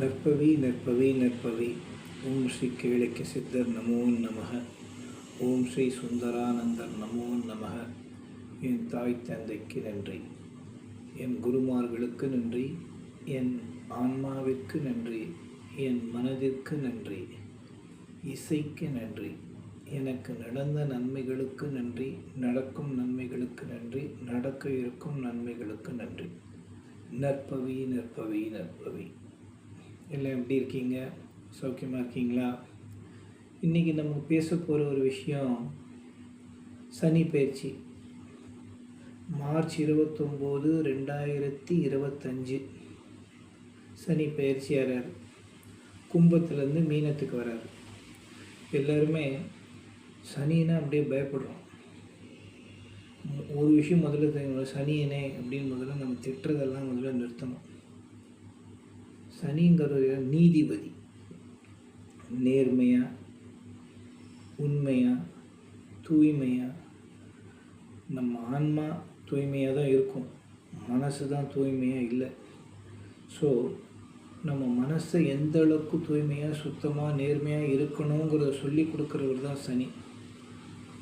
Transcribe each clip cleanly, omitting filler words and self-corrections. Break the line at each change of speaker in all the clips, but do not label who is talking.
நற்பவி நற்பவி நற்பவி. ஓம் ஸ்ரீ கேளிக்க சித்தர் நமோ நமக. ஓம் ஸ்ரீ சுந்தரானந்தர் நமோ நமக. என் தாய் தந்தைக்கு நன்றி, என் குருமார்களுக்கு நன்றி, என் ஆன்மாவிற்கு நன்றி, என் மனதிற்கு நன்றி, இசைக்கு நன்றி, எனக்கு நடந்த நன்மைகளுக்கு நன்றி, நடக்கும் நன்மைகளுக்கு நன்றி, நடக்க இருக்கும் நன்மைகளுக்கு நன்றி. நற்பவி நற்பவி நற்பவி. எல்லாம் எப்படி இருக்கீங்க? சௌக்கியமாக இருக்கீங்களா? இன்றைக்கி நம்ம பேச போகிற ஒரு விஷயம் சனி பயிற்சி. மார்ச் 29, 2025 சனி பயிற்சி ஆகிறார். கும்பத்துலேருந்து மீனத்துக்கு வராரு. எல்லாருமே சனின்னா அப்படியே பயப்படுறோம். ஒரு விஷயம் முதல்ல தெரியும், சனியனே அப்படின்னு முதல்ல நம்ம திட்டுறதெல்லாம் முதல்ல நிறுத்தணும். சனிங்கிற நீதிபதி. நேர்மையாக, உண்மையாக, தூய்மையாக, நம்ம ஆன்மா தூய்மையாக தான் இருக்கும், மனசு தான் தூய்மையாக இல்லை. ஸோ நம்ம மனசை எந்த அளவுக்கு தூய்மையாக, சுத்தமாக, நேர்மையாக இருக்கணுங்கிறத சொல்லி கொடுக்குறவர் தான் சனி.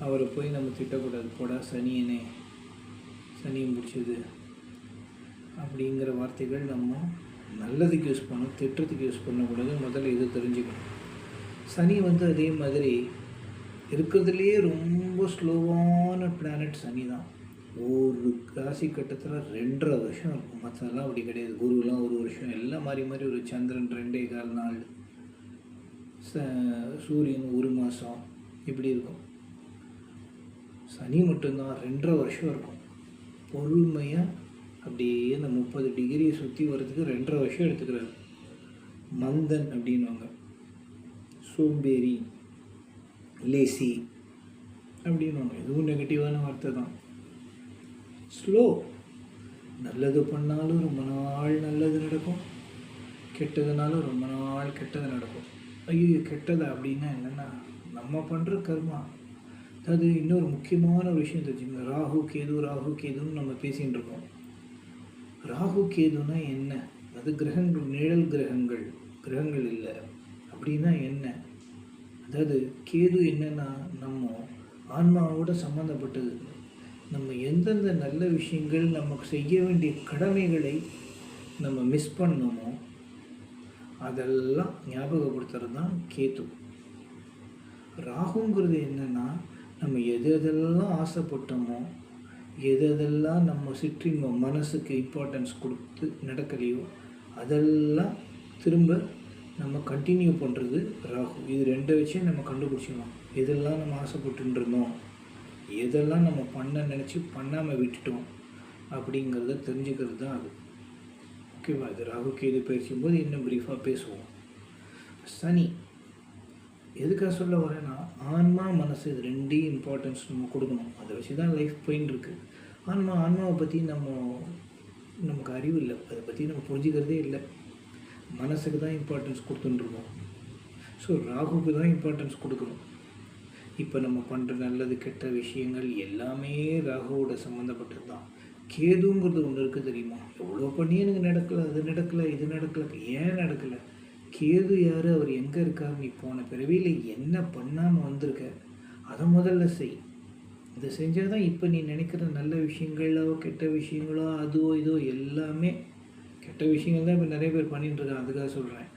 அவரை போய் நம்ம திட்டக்கூடாது, போடா சனியனே, சனியை முடிச்சது அப்படிங்கிற வார்த்தைகள் நம்ம நல்லதுக்கு யூஸ் பண்ணணும், திட்டத்துக்கு யூஸ் பண்ணக்கூடாது. முதல்ல இது தெரிஞ்சுக்கணும். சனி அதே மாதிரி இருக்கிறதுலையே ரொம்ப ஸ்லோவான பிளானட் சனி தான். ஒரு ராசி கட்டத்தில் 2.5 வருஷம் இருக்கும். மற்றதெல்லாம் அப்படி கிடையாது. குருலாம் 1 வருஷம், எல்லாம் மாறி மாறி. ஒரு சந்திரன் 2.25 நாள், சூரியன் 1 மாதம், இப்படி இருக்கும். சனி மட்டும்தான் 2.5 வருஷம் இருக்கும். பொறுமையாக அப்படியே இந்த 30 டிகிரியை சுற்றி வர்றதுக்கு 2.5 வருஷம் எடுத்துக்கிறாரு. மந்தன் அப்படின்வாங்க, சோம்பேறி, லேசி அப்படின்வாங்க. இதுவும் நெகட்டிவான வார்த்தை தான். ஸ்லோ. நல்லது பண்ணாலும் ரொம்ப நாள் நல்லது நடக்கும், கெட்டதுனாலும் ரொம்ப நாள் கெட்டது நடக்கும். ஐயோ கெட்டதா அப்படின்னா என்னென்னா நம்ம பண்ணுற கர்மா. அது இன்னொரு முக்கியமான ஒரு விஷயம் தெரிஞ்சுக்கணும். ராகு கேதுன்னு நம்ம பேசிகிட்டு இருக்கோம். ராகு கேதுனா என்ன? அது கிரகங்கள், நிழல் கிரகங்கள், கிரகங்கள் இல்லை. அப்படின்னா என்ன? அதாவது கேது என்னன்னா நம்ம ஆன்மாவோட சம்மந்தப்பட்டது. நம்ம எந்தெந்த நல்ல விஷயங்கள், நமக்கு செய்ய வேண்டிய கடமைகளை நம்ம மிஸ் பண்ணோமோ அதெல்லாம் ஞாபகப்படுத்துறது தான் கேது. ராகுங்கிறது என்னன்னா நம்ம எதெல்லாம் ஆசைப்பட்டோமோ, எதெல்லாம் நம்ம சுற்றி மனசுக்கு இம்பார்ட்டன்ஸ் கொடுத்து நடக்கலையோ அதெல்லாம் திரும்ப நம்ம கண்டினியூ பண்ணுறது ராகு. இது 2 வச்சே நம்ம கண்டுபிடிச்சிடலாம். எதெல்லாம் நம்ம ஆசைப்பட்டு இருந்தோம், எதெல்லாம் நம்ம பண்ண நினச்சி பண்ணாமல் விட்டுட்டோம் அப்படிங்கிறத தெரிஞ்சுக்கிறது தான் அது. ஓகேவா? இது ராகுக்கு இது பேசும்போது இன்னும் ப்ரீஃபாக பேசுவோம். சனி எதுக்காக சொல்ல வரேன்னா, ஆன்மா மனசு இது 2 இம்பார்ட்டன்ஸ் நம்ம கொடுக்கணும். அதை வச்சு தான் லைஃப் போயின்னு இருக்குது. ஆன்மாவை பற்றி நமக்கு அறிவு இல்லை, அதை பற்றி நம்ம புரிஞ்சுக்கிறதே இல்லை. மனசுக்கு தான் இம்பார்ட்டன்ஸ் கொடுத்துட்டுருக்கோம். ஸோ ராகுக்கு தான் இம்பார்ட்டன்ஸ் கொடுக்கணும். இப்போ நம்ம பண்ணுற நல்லது கெட்ட விஷயங்கள் எல்லாமே ராகுவோட சம்மந்தப்பட்டது தான். கேதுங்கிறது ஒன்று இருக்குது தெரியுமா? எவ்வளோ பண்ணி எனக்கு நடக்கலை, அது நடக்கலை, இது நடக்கலை. ஏன் நடக்கலை? கேது யார், அவர் எங்கே இருக்கார், நீ போன பிறவியில் என்ன பண்ணாமல் வந்திருக்க, அதை முதல்ல செய். இதை செஞ்சால் தான் இப்போ நீ நினைக்கிற நல்ல விஷயங்களோ கெட்ட விஷயங்களோ அதுவோ இதோ எல்லாமே. கெட்ட விஷயங்கள் தான் இப்போ நிறைய பேர் பண்ணிட்டுருக்காங்க, அதுக்காக சொல்கிறேன்.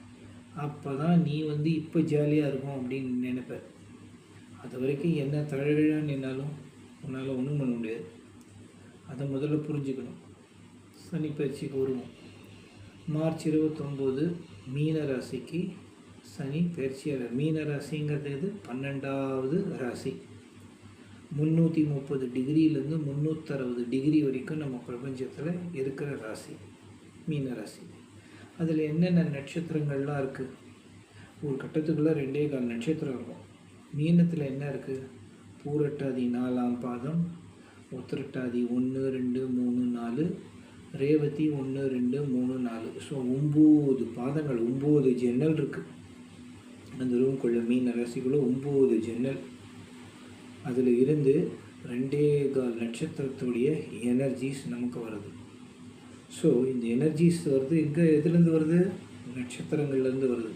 அப்போ தான் நீ இப்போ ஜாலியாக இருக்கும் அப்படின்னு நினைப்ப. அது வரைக்கும் என்ன தழகழான்னு நின்னாலும் உன்னால் ஒன்றும் பண்ண முடியாது. அதை முதல்ல புரிஞ்சுக்கணும். சனி பயிற்சிக்கு வருவோம். மார்ச் 29 மீன ராசிக்கு சனி பயிற்சியாளர். மீன ராசிங்கிறது இது 12வது ராசி. 330 டிகிரியிலேருந்து 360 டிகிரி வரைக்கும் நம்ம பிரபஞ்சத்தில் இருக்கிற ராசி மீன ராசி. அதில் என்னென்ன நட்சத்திரங்கள்லாம் இருக்குது? ஒரு கட்டத்துக்குள்ளே 2.25 நட்சத்திரம் இருக்கும். மீனத்தில் என்ன இருக்குது? பூரட்டாதி 4ஆம் பாதம், உத்திரட்டாதி 1, 2, 3, 4, ரேவதி 1, 2, 3, 4. ஸோ 9 பாதங்கள், 9 ஜன்னல் இருக்குது அந்த ரூம்குள்ளே. மீன ராசிக்குள்ளே 9 ஜன்னல். அதில் இருந்து 2.25 நட்சத்திரத்துடைய எனர்ஜிஸ் நமக்கு வருது. ஸோ இந்த எனர்ஜிஸ் வருது எதுலேருந்து வருது? நட்சத்திரங்கள்லேருந்து வருது.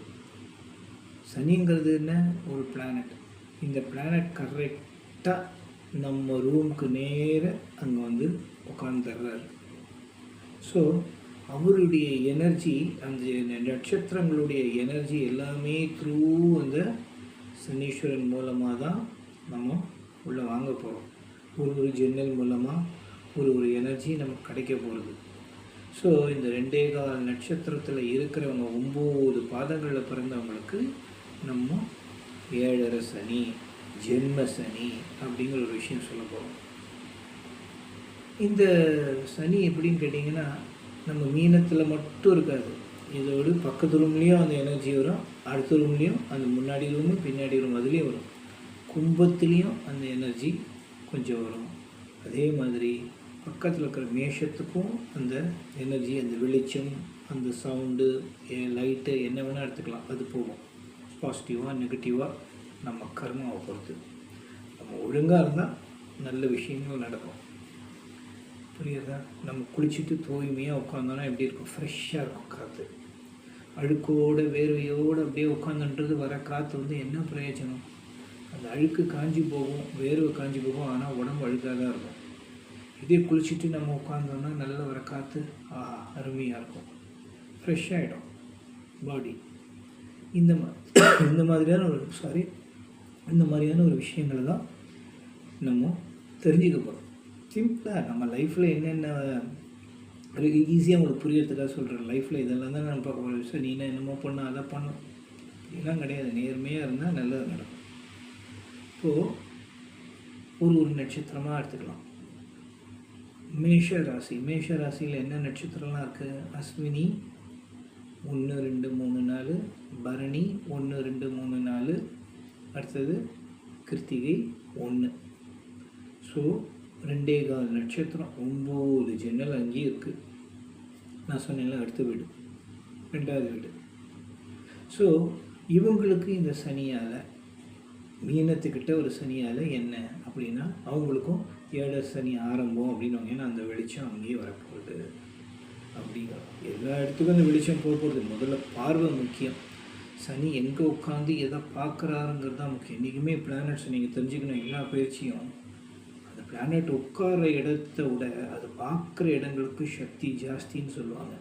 சனிங்கிறது என்ன? ஒரு பிளானட். இந்த பிளானட் கரெக்டாக நம்ம ரூமுக்கு நேர அங்கே வந்து உட்காந்துடுறாரு. ஸோ அவருடைய எனர்ஜி, அந்த நட்சத்திரங்களுடைய எனர்ஜி எல்லாமே த்ரூ அந்த சனீஸ்வரன் மூலமாக தான் நம்ம உள்ளே வாங்க போகிறோம். ஒரு ஜன்னல் மூலமாக ஒரு எனர்ஜி நமக்கு கிடைக்க போகிறது. ஸோ இந்த 2.25 நட்சத்திரத்தில் இருக்கிறவங்க 9 பாதங்களில் பிறந்தவங்களுக்கு நம்ம 7.5 சனி, ஜென்ம சனி அப்படிங்கிற ஒரு விஷயம் சொல்ல போகிறோம். இந்த சனி எப்படின்னு கேட்டிங்கன்னா, நம்ம மீனத்தில் மட்டும் இருக்காது. இதோடு பக்கத்து ரூம்லேயும் அந்த எனர்ஜி வரும், அடுத்த ரூம்லேயும், அந்த முன்னாடி ரூமு பின்னாடி ரூம் அதுலேயும் வரும், கும்பத்துலேயும் அந்த எனர்ஜி கொஞ்சம் வரும். அதே மாதிரி பக்கத்தில் இருக்கிற மேஷத்துக்கும் அந்த எனர்ஜி, அந்த வெளிச்சம், அந்த சவுண்டு, லைட்டு என்ன வேணால் எடுத்துக்கலாம், அது போகும். பாசிட்டிவாக நெகட்டிவாக நம்ம கர்மாவை பொறுத்து. நம்ம ஒழுங்காக இருந்தால் நல்ல விஷயங்கள் நடக்கும். புரியுதா? நம்ம குளிச்சுட்டு தூய்மையாக உட்காந்தோன்னா எப்படி இருக்கும்? ஃப்ரெஷ்ஷாக இருக்கும் காற்று. அழுக்கோடு வேர்வையோடு அப்படியே உட்காந்துன்றது வர காற்று வந்து என்ன பிரயோஜனம்? அந்த அழுக்கு காஞ்சி போகும், வேர்வை காஞ்சி போகும், ஆனால் உடம்பு அழுக்காக தான் இருக்கும். இதே குளிச்சுட்டு நம்ம உட்காந்தோன்னா நல்ல வர காற்று அருமையாக இருக்கும், ஃப்ரெஷ்ஷாகிடும் பாடி. இந்த மாதிரியான ஒரு விஷயங்களை தான் நம்ம தெரிஞ்சுக்க போகிறோம். சிம்பிளாக நம்ம லைஃப்பில் என்னென்ன ஈஸியாக உங்களுக்கு புரியறதுக்காக சொல்கிறேன். லைஃப்பில் இதெல்லாம் தான் நம்ம பார்க்க போகிற விஷயம். நீ என்னமோ பண்ண அதை பண்ணும் இதெல்லாம் கிடையாது. நேர்மையாக இருந்தால் நல்லது நடக்கும். இப்போது ஒரு நட்சத்திரமாக எடுத்துக்கலாம். மேஷ ராசியில் என்ன நட்சத்திரம்லாம் இருக்குது? அஸ்வினி 1, 2, 3, 4, பரணி 1, 2, 3, 4, அடுத்தது கிருத்திகை 1. ஸோ 2.25 நட்சத்திரம், 9 ஜன்னல் அங்கேயும் இருக்குது. நான் சொன்னேன்ல, அடுத்த வீடு, 2வது வீடு. ஸோ இவங்களுக்கு இந்த சனியால், மீனத்துக்கிட்ட ஒரு சனியால் என்ன அப்படின்னா, அவங்களுக்கும் 7 சனி ஆரம்பம் அப்படின்வாங்க. ஏன்னா அந்த வெளிச்சம் அங்கேயே வரப்போகுது அப்படிங்கிற எல்லா இடத்துக்கும் அந்த வெளிச்சம் போகிறது. முதல்ல பார்வை முக்கியம். சனி எங்கே உட்காந்து எதை பார்க்குறாருங்கிறது தான் முக்கியம். இன்றைக்குமே பிளானட்ஸ் நீங்கள் தெரிஞ்சுக்கணும். எல்லா பயிற்சியும் அந்த பிளானட் உட்கார இடத்த விட அது பார்க்குற இடங்களுக்கு சக்தி ஜாஸ்தின்னு சொல்லுவாங்க.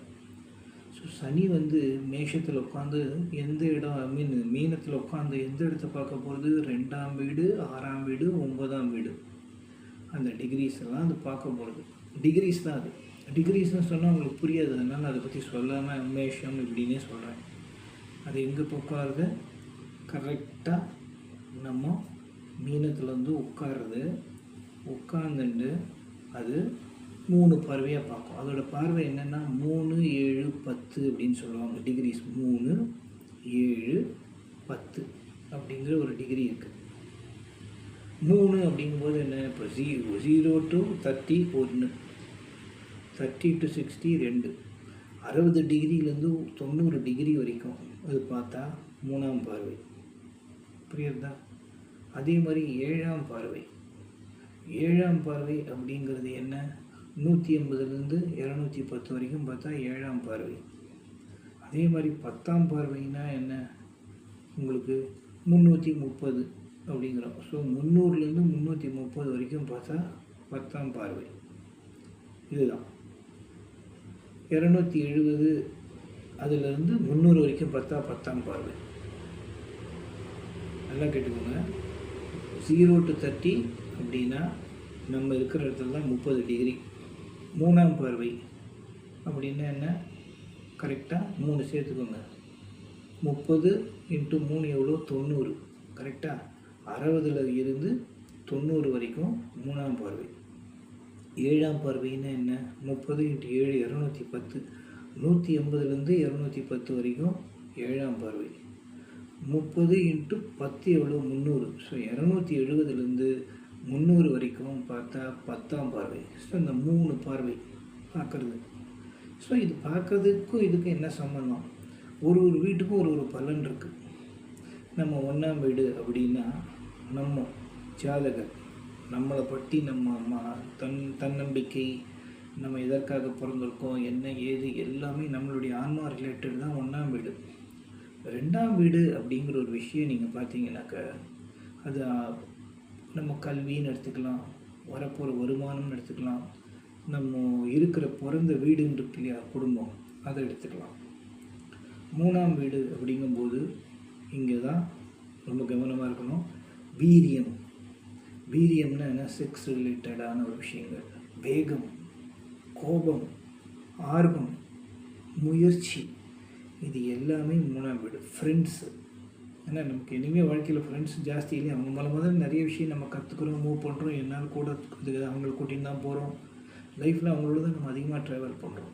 ஸோ சனி வந்து மேஷத்தில் உட்காந்து எந்த இடம், மீனத்தில் உட்காந்து எந்த இடத்த பார்க்க போகிறது? 2ஆம் வீடு, 6ஆம் வீடு, 9ஆம் வீடு. அந்த டிகிரிஸ் எல்லாம் அது பார்க்க போகிறது. டிகிரிஸ் தான் அது. டிகிரிஸ்னு சொன்னால் உங்களுக்கு புரியாது, அதனால் அதை பற்றி சொல்லாமல் மேஷம் இப்படின்னே சொல்கிறேன். அது எங்கே உட்காருது? கரெக்டாக நம்ம மீனத்தில் வந்து உட்காந்துட்டு அது 3 பார்வையாக பார்க்கும். அதோடய பார்வை என்னென்னா 3, 7, 10 அப்படின்னு சொல்லுவாங்க. டிகிரிஸ் 3, 7, 10 அப்படிங்கிற ஒரு டிகிரி இருக்குது. 3 அப்படிங்கும்போது என்ன? இப்போ 0 to 30 1, 30 to 60 2, 60 டிகிரிலேருந்து 90 டிகிரி வரைக்கும் அது பார்த்தா 3ஆம் பார்வை. புரியுறதா? அதே மாதிரி 7ஆம் பார்வை. 7ஆம் பார்வை அப்படிங்கிறது என்ன? 180லேருந்து 210 வரைக்கும் பார்த்தா 7ஆம் பார்வை. அதே மாதிரி 10ஆம் பார்வைனா என்ன? உங்களுக்கு 330 அப்படிங்கிறோம். ஸோ 300லேருந்து 330 வரைக்கும் பார்த்தா 10ஆம் பார்வை. இதுதான் 270 அதுலேருந்து 300 வரைக்கும் பார்த்தா 10ஆம் பார்வை. நல்லா கேட்டுக்கோங்க. 0 to 30 அப்படின்னா நம்ம இருக்கிற இடத்துல தான் 30 டிகிரி. 3ஆம் பார்வை அப்படின்னா என்ன? கரெக்டாக 3 சேர்த்துக்கோங்க. 30 × 3 எவ்வளோ? 90. கரெக்டாக 60ல் இருந்து 90 வரைக்கும் 3ஆம் பார்வை. 7ஆம் பார்வைன்னா என்ன? 30 × 7 210. 180லேருந்து 210 வரைக்கும் 7ஆம் பார்வை. 30 × 10 எவ்வளோ? 300. ஸோ 270லேருந்து 300 வரைக்கும் பார்த்தா 10ஆம் பார்வை. ஸோ இந்த 3 பார்வை பார்க்குறது. ஸோ இது பார்க்குறதுக்கும் இதுக்கும் என்ன சம்பந்தம்? ஒரு வீட்டுக்கும் ஒரு பலன் இருக்குது. நம்ம 1ஆம் வீடு அப்படின்னா நம்ம ஜாதகர், நம்மளை பற்றி நம்ம தன்னம்பிக்கை, நம்ம எதற்காக பிறந்திருக்கோம், என்ன ஏது எல்லாமே நம்மளுடைய ஆன்மா ரிலேட்டட் தான் 1ஆம் வீடு. 2ஆம் வீடு அப்படிங்கிற ஒரு விஷயம் நீங்கள் பார்த்தீங்கன்னாக்க, அது நம்ம கல்வின்னு எடுத்துக்கலாம், வரப்போகிற வருமானம்னு எடுத்துக்கலாம், நம்ம இருக்கிற பிறந்த வீடுன்னு இருக்கு இல்லையா, குடும்பம், அதை எடுத்துக்கலாம். 3ஆம் வீடு அப்படிங்கும்போது இங்கே தான் ரொம்ப கவனமாக இருக்கணும். வீரியம். வீரியம்னா என்ன? செக்ஸ் ரிலேட்டடான ஒரு விஷயங்கள், வேகம், கோபம், ஆர்வம், முயற்சி, இது எல்லாமே 3ஆம் வீடு. ஃப்ரெண்ட்ஸு, ஏன்னா நமக்கு இனிமேல் வாழ்க்கையில் ஃப்ரெண்ட்ஸ் ஜாஸ்தி இல்லையா, அவங்க முதல்ல நிறைய விஷயம் நம்ம கற்றுக்குறோம், மூவ் பண்ணுறோம், என்னால் கூட அவங்களை கூட்டின்னு தான் போகிறோம். லைஃப்பில் அவங்களோட தான் நம்ம அதிகமாக ட்ராவல் பண்ணுறோம்.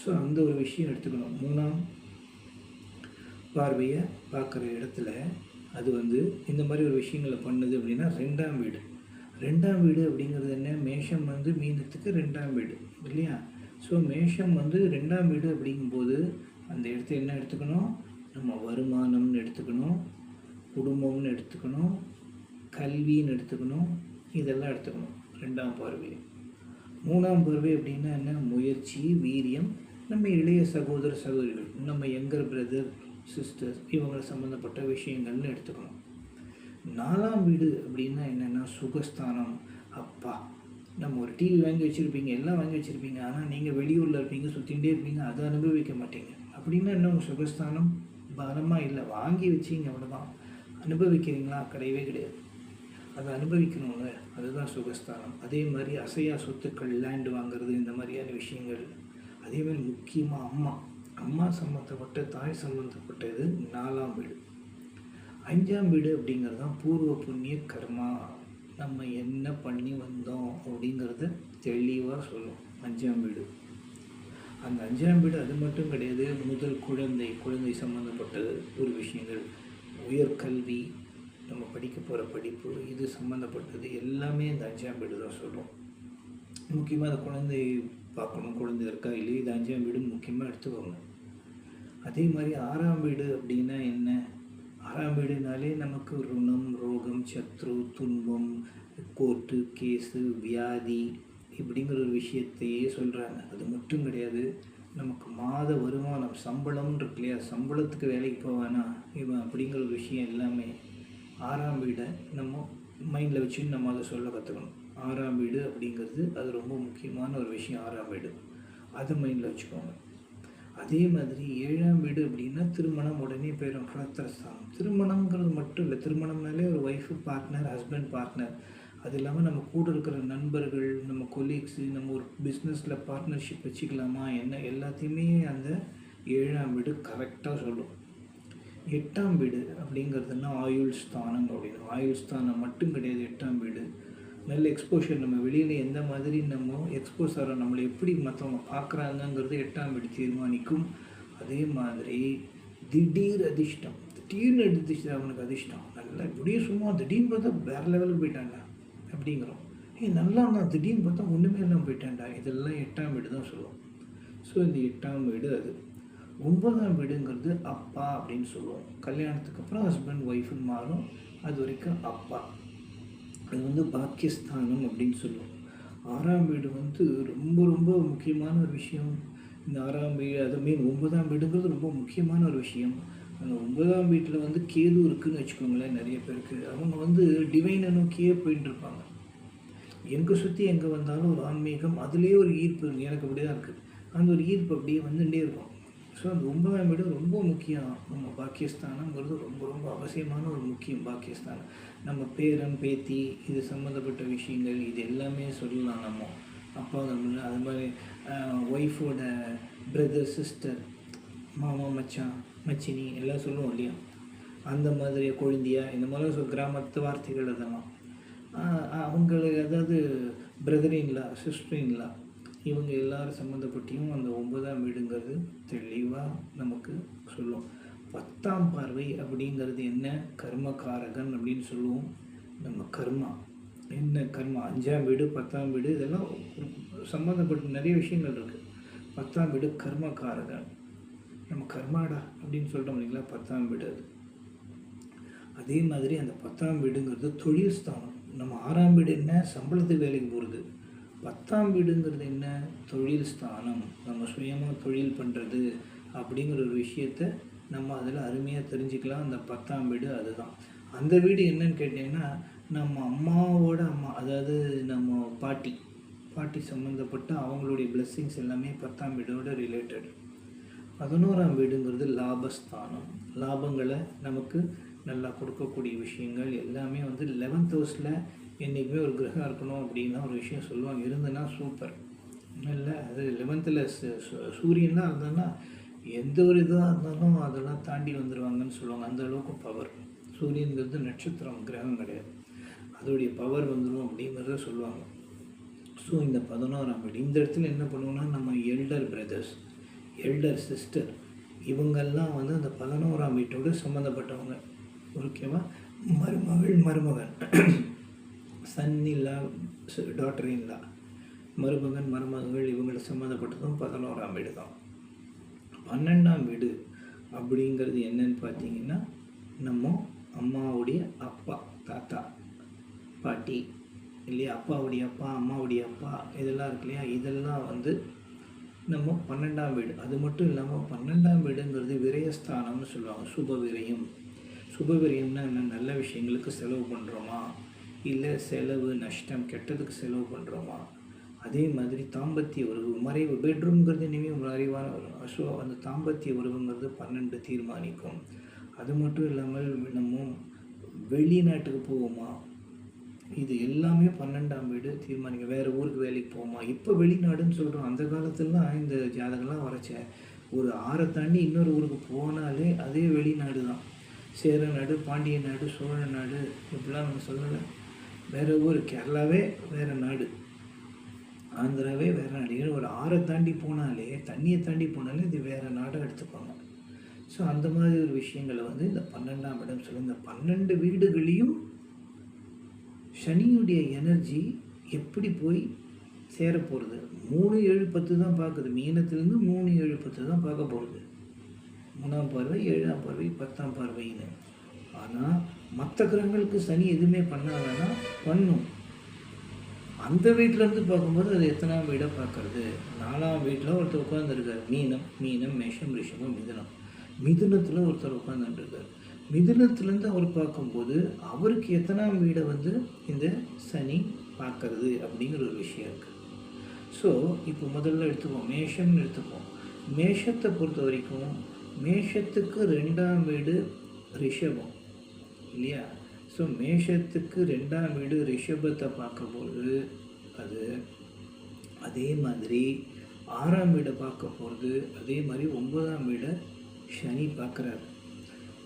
ஸோ அந்த ஒரு விஷயம் எடுத்துக்கணும். 3ஆம் பார்வையை பார்க்குற இடத்துல அது இந்த மாதிரி ஒரு விஷயங்களை பண்ணுது அப்படின்னா 2ஆம் வீடு. 2ஆம் வீடு அப்படிங்கிறது என்ன? மேஷம் மீனத்துக்கு 2ஆம் வீடு இல்லையா? ஸோ மேஷம் 2ஆம் வீடு அப்படிங்கும்போது அந்த இடத்த என்ன எடுத்துக்கணும்? நம்ம வருமானம்னு எடுத்துக்கணும், குடும்பம்னு எடுத்துக்கணும், கல்வின்னு எடுத்துக்கணும், இதெல்லாம் எடுத்துக்கணும் 2ஆம் பார்வை. 3ஆம் பார்வை அப்படின்னா என்ன? முயற்சி, வீரியம், நம்ம இளைய சகோதர சகோதரிகள், நம்ம யங்கர் பிரதர் சிஸ்டர்ஸ், இவங்களை சம்மந்தப்பட்ட விஷயங்கள்னு எடுத்துக்கணும். 4ஆம் வீடு அப்படின்னா என்னென்னா சுகஸ்தானம். அப்பா, நம்ம ஒரு டிவி வாங்கி வச்சுருப்பீங்க, எல்லாம் வாங்கி வச்சுருப்பீங்க, ஆனால் நீங்கள் வெளியூரில் இருப்பீங்க, சுற்றிகிட்டே இருப்பீங்க, அதை அனுபவிக்க மாட்டீங்க. அப்படின்னா என்ன? உங்கள் சுகஸ்தானம் பலமாக இல்லை, வாங்கி வச்சிங்க அவ்வளோதான். அனுபவிக்கிறீங்களா? கிடையவே கிடையாது. அதை அனுபவிக்கணுங்க, அதுதான் சுகஸ்தானம். அதே மாதிரி அசையா சொத்துக்கள், லேண்டு வாங்குறது, இந்த மாதிரியான விஷயங்கள். அதேமாதிரி முக்கியமாக அம்மா சம்மந்தப்பட்ட, தாய் சம்மந்தப்பட்டது 4ஆம் வீடு. 5ஆம் வீடு அப்படிங்கிறது தான் பூர்வ புண்ணிய கர்மா. நம்ம என்ன பண்ணி வந்தோம் அப்படிங்கிறத தெளிவாக சொல்லும் 5ஆம் வீடு. அந்த 5ஆம் வீடு அது மட்டும் கிடையாது, முதல் குழந்தை சம்மந்தப்பட்டது ஒரு விஷயங்கள், உயர்கல்வி, நம்ம படிக்க போகிற படிப்பு, இது சம்மந்தப்பட்டது எல்லாமே இந்த 5ஆம் வீடு தான் சொல்லும். முக்கியமாக அந்த குழந்தை பார்க்கணும், குழந்தை இருக்கா இல்லையா, இது 5ஆம் வீடுன்னு முக்கியமாக எடுத்துக்கோங்க. அதே மாதிரி 6ஆம் வீடு அப்படின்னா என்ன? 6ஆம் வீடுனாலே நமக்கு ருணம், ரோகம், சத்ரு, துன்பம், கோர்ட்டு கேஸு, வியாதி இப்படிங்கிற ஒரு விஷயத்தையே சொல்கிறாங்க. அது மட்டும் கிடையாது, நமக்கு மாத வருமானம், சம்பளம்னு இருக்கு இல்லையா, சம்பளத்துக்கு வேலைக்கு போவானா இவன் அப்படிங்கிற ஒரு விஷயம் எல்லாமே 6ஆம் வீடை நம்ம மைண்டில் வச்சு நம்ம அதை சொல்ல கற்றுக்கணும். 6ஆம் வீடு அப்படிங்கிறது அது ரொம்ப முக்கியமான ஒரு விஷயம். 6ஆம் வீடு அதை மைண்டில் வச்சுக்கோங்க. அதே மாதிரி 7ஆம் வீடு அப்படின்னா திருமணம், உடனே போயிடும் கலத்திரஸ்தானம். திருமணங்கிறது மட்டும் இல்லை, திருமணம்னாலே ஒரு ஒய்ஃபு பார்ட்னர், ஹஸ்பண்ட் பார்ட்னர், அது இல்லாமல் நம்ம கூட இருக்கிற நண்பர்கள், நம்ம கொலீக்ஸு, நம்ம ஒரு பிஸ்னஸில் பார்ட்னர்ஷிப் வச்சுக்கலாமா என்ன, எல்லாத்தையுமே அந்த 7ஆம் வீடு கரெக்டாக சொல்லும். 8ஆம் வீடு அப்படிங்கிறதுனா ஆயுள் ஸ்தானம் அப்படின்னு. ஆயுள் ஸ்தானம் மட்டும் கிடையாது 8ஆம் வீடு. நல்ல எக்ஸ்போஷர், நம்ம வெளியில் எந்த மாதிரி நம்ம எக்ஸ்போஸ் ஆகிறோம், நம்மளை எப்படி மற்றவங்க பார்க்குறாங்கங்கிறது 8ஆம் வீடு தீர்மானிக்கும். அதே மாதிரி திடீர் அதிர்ஷ்டம், திடீர்னு எடுத்துச்சு அவனுக்கு அதிர்ஷ்டம், நல்லா இப்படியே சும்மா திடீர்னு பார்த்தா வேறு லெவலுக்கு போயிட்டாண்டா அப்படிங்கிறோம். நல்லா நான் திடீர்னு பார்த்தா ஒன்றுமே இல்லாமல் போயிட்டாண்டா, இதெல்லாம் 8ஆம் வீடு தான் சொல்லுவோம். ஸோ இந்த 8ஆம் வீடு அது. 9ஆம் வீடுங்கிறது அப்பா அப்படின்னு சொல்லுவோம். கல்யாணத்துக்கு அப்புறம் ஹஸ்பண்ட் ஒய்ஃப்னு மாறும், அது வரைக்கும் அப்பா. அது பாக்கியஸ்தானம் அப்படின்னு சொல்லுவோம். 6ஆம் வீடு ரொம்ப ரொம்ப முக்கியமான ஒரு விஷயம். இந்த 6ஆம் வீடு, அது 9ஆம் வீடுங்கிறது ரொம்ப முக்கியமான ஒரு விஷயம். அந்த 9ஆம் வீட்டில் கேது இருக்குதுன்னு வச்சுக்கோங்களேன். நிறைய பேருக்கு அவங்க டிவைனை நோக்கியே போயிட்டு இருப்பாங்க. எங்கே சுற்றி எங்கே வந்தாலும் ஒரு ஆன்மீகம், அதுலேயே ஒரு ஈர்ப்பு, எனக்கு அப்படி தான் இருக்குது. அந்த ஒரு ஈர்ப்பு அப்படியே வந்துட்டே இருக்கும். ஸோ அந்த 9ஆம் வீடு ரொம்ப முக்கியம். நம்ம பாக்கியஸ்தானங்கிறது ரொம்ப ரொம்ப அவசியமான ஒரு முக்கியம். பாக்கியஸ்தானம் நம்ம பேரன் பேத்தி இது சம்மந்தப்பட்ட விஷயங்கள், இது எல்லாமே சொல்லலாம். நம்ம அப்பா நம்ம அது மாதிரி ஒய்ஃபோட பிரதர் சிஸ்டர், மாமா மச்சான் மச்சினி எல்லாம் சொல்லுவோம் இல்லையா, அந்த மாதிரி கொழுந்தியா, இந்த மாதிரி கிராமத்து வார்த்தைகள் அதெல்லாம் அவங்களுக்கு, அதாவது பிரதரின்லா, சிஸ்டரின்லா, இவங்க எல்லாரும் சம்மந்தப்பட்டியும் அந்த 9ஆம் வீடுங்கிறது தெளிவாக நமக்கு சொல்லும். 10ஆம் பார்வை அப்படிங்கிறது என்ன? கர்மகாரகன் அப்படின்னு சொல்லுவோம். நம்ம கர்மா என்ன, கர்மா 5ஆம் வீடு 10ஆம் வீடு இதெல்லாம் சம்மந்தப்பட்ட நிறைய விஷயங்கள் இருக்குது. 10ஆம் வீடு கர்மகாரகன், நம்ம கர்மாடா அப்படின்னு சொல்கிறோம் இல்லைங்களா, 10ஆம் வீடு அது. அதே மாதிரி அந்த 10ஆம் வீடுங்கிறது தொழில் ஸ்தானம். நம்ம 6ஆம் வீடு என்ன? சம்பளத்துக்கு வேலைக்கு போகிறது. 10ஆம் வீடுங்கிறது என்ன? தொழில் ஸ்தானம். நம்ம சுயமாக தொழில் பண்ணுறது அப்படிங்கிற ஒரு விஷயத்த நம்ம அதில் அருமையாக தெரிஞ்சுக்கலாம். அந்த 10ஆம் வீடு அதுதான். அந்த வீடு என்னன்னு கேட்டிங்கன்னா, நம்ம அம்மாவோட அம்மா, அதாவது நம்ம பாட்டி சம்மந்தப்பட்ட அவங்களுடைய பிளெஸ்ஸிங்ஸ் எல்லாமே 10ஆம் வீடோட ரிலேட்டட். 11ஆம் வீடுங்கிறது லாபஸ்தானம். லாபங்களை நமக்கு நல்லா கொடுக்கக்கூடிய விஷயங்கள் எல்லாமே வந்து 11th ஹவுஸில் என்றைக்குமே ஒரு கிரகம் இருக்கணும் அப்படின்னா ஒரு விஷயம் சொல்லுவாங்க. இருந்ததுன்னா சூப்பர். இல்லை அது 11th சூரியன்லாம் இருந்ததுன்னா எந்த ஒரு இதுவாக இருந்தாலும் அதெல்லாம் தாண்டி வந்துடுவாங்கன்னு சொல்லுவாங்க. அந்த அளவுக்கு பவர். சூரியன்கிறது நட்சத்திரம், கிரகம் கிடையாது. அதோடைய பவர் வந்துடும் அப்படிங்கிறத சொல்லுவாங்க. ஸோ இந்த 11ஆம் வீடு இந்த இடத்துல என்ன பண்ணுவோன்னா, நம்ம எல்டர் பிரதர்ஸ், எல்டர் சிஸ்டர், இவங்கெல்லாம் வந்து அந்த 11ஆம் வீட்டோடு சம்மந்தப்பட்டவங்க. ஓகேவா? மருமகன் சன் இல்லா, டாட்டர் இல்லா, மருமகள் இவங்களை சம்மந்தப்பட்டதும் 11ஆம் வீடு தான். 12ஆம் வீடு அப்படிங்கிறது என்னன்னு பார்த்தீங்கன்னா, நம்ம அம்மாவுடைய அப்பா, தாத்தா, பாட்டி இல்லையா, அப்பாவுடைய அப்பா, அம்மாவுடைய அப்பா, இதெல்லாம் இருக்கு இல்லையா, இதெல்லாம் வந்து நம்ம 12ஆம் வீடு. அது மட்டும் இல்லாமல் 12ஆம் வீடுங்கிறது விரயஸ்தானம்னு சொல்லுவாங்க. சுப விரயம்னா என்ன? நல்ல விஷயங்களுக்கு செலவு பண்ணுறோமா, இல்லை செலவு நஷ்டம் கெட்டதுக்கு செலவு பண்ணுறோமா. அதே மாதிரி தாம்பத்திய உறவு, மறைவு, பெட்ரூம்ங்கிறது இனிமேல் மறைவான வரும். ஸோ அந்த தாம்பத்திய உறவுங்கிறது 12 தீர்மானிக்கும். அது மட்டும் இல்லாமல் நம்ம வெளிநாட்டுக்கு போவோமா, இது எல்லாமே 12ஆம் வீடு தீர்மானிக்கும். வேறு ஊருக்கு வேலைக்கு போவோமா. இப்போ வெளிநாடுன்னு சொல்கிறோம். அந்த காலத்துலலாம் இந்த ஜாதகம்லாம் வரைச்ச ஒரு 6 தாண்டி இன்னொரு ஊருக்கு போனாலே அதே வெளிநாடு தான். சேர நாடு, பாண்டிய நாடு, சோழ நாடு, இப்படிலாம் நம்ம சொல்லலை. வேறு ஊர், கேரளாவே வேறு நாடு, ஆந்திராவே வேறு நாடு. ஒரு 6 தாண்டி போனாலே, தண்ணியை தாண்டி போனாலே இது வேறு நாடாக எடுத்துப்பாங்க. ஸோ அந்த மாதிரி ஒரு விஷயங்களை வந்து இந்த 12ஆம் இடம் சொல்லி, இந்த 12 வீடுகளையும் சனியுடைய எனர்ஜி எப்படி போய் சேர போகிறது. 3, 7, 10 தான் பார்க்குது. மீனத்துலேருந்து 3, 7, 10 தான் பார்க்க போகிறது. 3ஆம் பார்வை, 7ஆம் பார்வை, 10ஆம் பார்வைன்னு. ஆனால் மற்ற கிரகங்களுக்கு சனி எதுவுமே பண்ணாங்கன்னா பண்ணும். அந்த வீட்டிலேருந்து பார்க்கும்போது அது எத்தனாம் வீடை பார்க்குறது. 4ஆம் வீட்டில் ஒருத்தர் உட்காந்துருக்கார். மீனம், மேஷம், ரிஷபம், மிதுனத்தில் ஒருத்தர் உட்காந்துருக்கார். மிதுனத்துலேருந்து அவர் பார்க்கும்போது அவருக்கு எத்தனாம் வீடை வந்து இந்த சனி பார்க்கறது அப்படிங்கிற ஒரு விஷயம் இருக்குது. ஸோ இப்போ முதல்ல எடுத்துப்போம், மேஷம்னு எடுத்துப்போம். மேஷத்தை பொறுத்த வரைக்கும் மேஷத்துக்கு 2ஆம் வீடு ரிஷபம் இல்லையா. ஸோ மேஷத்துக்கு 2ஆம் வீடு ரிஷபத்தை பார்க்கும்போது அது அதே மாதிரி 6ஆம் வீடை பார்க்க போகிறது. அதே மாதிரி 9ஆம் வீடை சனி பார்க்குறாரு.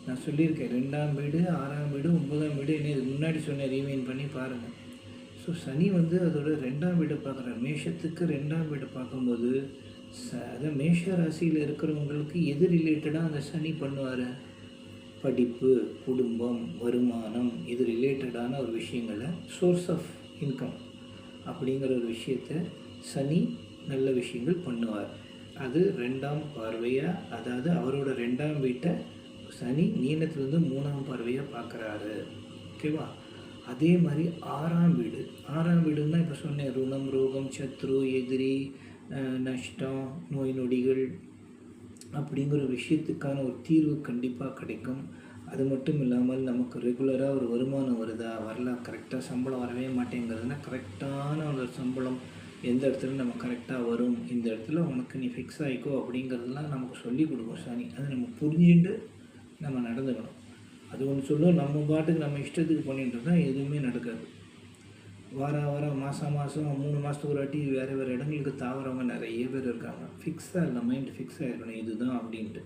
நான் சொல்லியிருக்கேன், 2ஆம் வீடு, 6ஆம் வீடு, 9ஆம் வீடு, என்ன இது முன்னாடி சொன்னேன், ரீவைன் பண்ணி பாருங்கள். ஸோ சனி வந்து அதோட 2ஆம் வீடை பார்க்குறாரு. மேஷத்துக்கு 2ஆம் வீடை பார்க்கும்போது அதான் மேஷ ராசியில் இருக்கிறவங்களுக்கு எது ரிலேட்டடாக அந்த சனி பண்ணுவார்? படிப்பு, குடும்பம், வருமானம், இது ரிலேட்டடான ஒரு விஷயங்களை, சோர்ஸ் ஆஃப் இன்கம் அப்படிங்கிற ஒரு விஷயத்தை சனி நல்ல விஷயங்கள் பண்ணுவார். அது 2ஆம் பார்வையாக, அதாவது அவரோட 2ஆம் வீட்டை சனி மீனத்துலேருந்து 3ஆம் பார்வையாக பார்க்குறாரு. ஓகேவா? அதே மாதிரி 6ஆம் வீடுன்னா இப்போ சொன்னேன், ருணம், ரோகம், சத்ரு, எதிரி, நஷ்டம், நோய் நொடிகள் அப்படிங்கிற விஷயத்துக்கான ஒரு தீர்வு கண்டிப்பாக கிடைக்கும். அது மட்டும் இல்லாமல் நமக்கு ரெகுலராக ஒரு வருமானம் வருதா, வரலாம், கரெக்டாக சம்பளம் வரவே மாட்டேங்கிறதுனா கரெக்டான ஒரு சம்பளம் எந்த இடத்துல நம்ம கரெக்டாக வரும், இந்த இடத்துல உனக்கு நீ ஃபிக்ஸ் ஆகிக்கோ அப்படிங்கிறதுலாம் நமக்கு சொல்லி கொடுக்கும் சனி. அதை நம்ம புரிஞ்சுட்டு நம்ம நடந்துக்கணும். அது ஒன்று சொல்லும், நம்ம பாட்டுக்கு நம்ம இஷ்டத்துக்கு பண்ணிட்டு தான் எதுவுமே நடக்காது. வாரம் மாதம் 3 மாதத்துக்கு ஒரு வாட்டி வேறு இடங்களுக்கு தாவறவங்க நிறைய பேர் இருக்காங்க. ஃபிக்ஸாக இல்லை, மைண்ட் ஃபிக்ஸ் ஆகிடணும் இதுதான் அப்படின்ட்டு.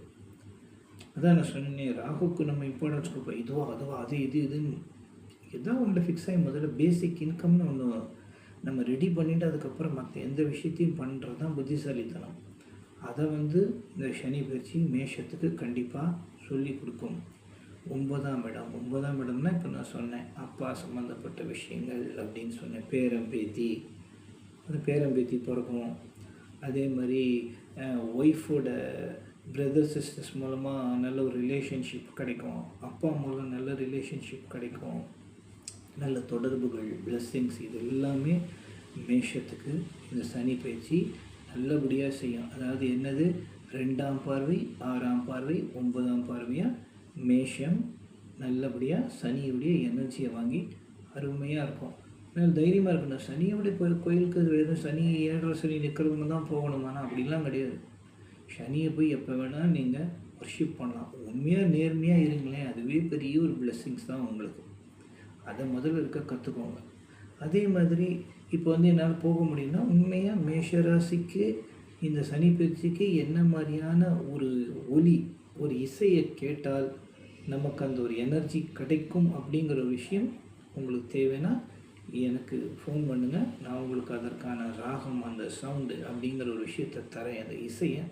அதான் நான் சொன்னேன், ராகுக்கு நம்ம இம்பார்ட்டன்ஸ் கொடுப்போம். அதுவா அது இதுன்னு எதாவது ஒன்றில் ஃபிக்ஸ் ஆகி முதல்ல பேசிக் இன்கம்னு ஒன்று நம்ம ரெடி பண்ணிவிட்டு அதுக்கப்புறம் மற்ற எந்த விஷயத்தையும் பண்ணுறது தான் புத்திசாலித்தனம். அதை வந்து இந்த சனி பயிற்சி மேஷத்துக்கு கண்டிப்பாக சொல்லி கொடுக்கும். 9ஆம் இடம்னா இப்போ நான் சொன்னேன், அப்பா சம்மந்தப்பட்ட விஷயங்கள் அப்படின்னு சொன்னேன். பேரம்பேத்தி பிறக்கும். அதே மாதிரி ஒய்ஃபோட பிரதர் சிஸ்டர்ஸ் மூலமாக நல்ல ஒரு ரிலேஷன்ஷிப் கிடைக்கும். அப்பா மூலம் நல்ல ரிலேஷன்ஷிப் கிடைக்கும். நல்ல தொடர்புகள், பிளெஸ்ஸிங்ஸ், இது எல்லாமே மேஷத்துக்கு இந்த சனி பயிற்சி நல்லபடியாக செய்யும். அதாவது என்னது, 2ஆம் பார்வை, 6ஆம் பார்வை, 9ஆம் பார்வையாக மேஷம் நல்லபடியாக சனியுடைய எனர்ஜியை வாங்கி அருமையாக இருக்கும். அதனால் தைரியமாக இருக்கணும். சனியோடைய கோயிலுக்கு வெறும் சனி 7 சனி நிற்கிறவங்க தான் போகணுமானா அப்படிலாம் கிடையாது. சனியை போய் எப்போ வேணால் நீங்கள் வர்ஷிப் பண்ணலாம். உண்மையாக நேர்மையாக இருங்களேன், அதுவே பெரிய ஒரு பிளெஸ்ஸிங்ஸ் தான் உங்களுக்கு. அதை முதல்ல இருக்க கற்றுக்கோங்க. அதே மாதிரி இப்போ என்னால் போக முடியும்னா உண்மையாக மேஷராசிக்கு இந்த சனி பயிற்சிக்கு என்ன மாதிரியான ஒரு ஒலி, ஒரு இசையை கேட்டால் நமக்கு அந்த ஒரு எனர்ஜி கிடைக்கும் அப்படிங்கிற ஒரு விஷயம் உங்களுக்கு தேவைன்னா எனக்கு ஃபோன் பண்ணுங்கள். நான் உங்களுக்கு அதற்கான ராகம், அந்த சவுண்டு அப்படிங்கிற ஒரு விஷயத்தை தரேன், அந்த இசையை.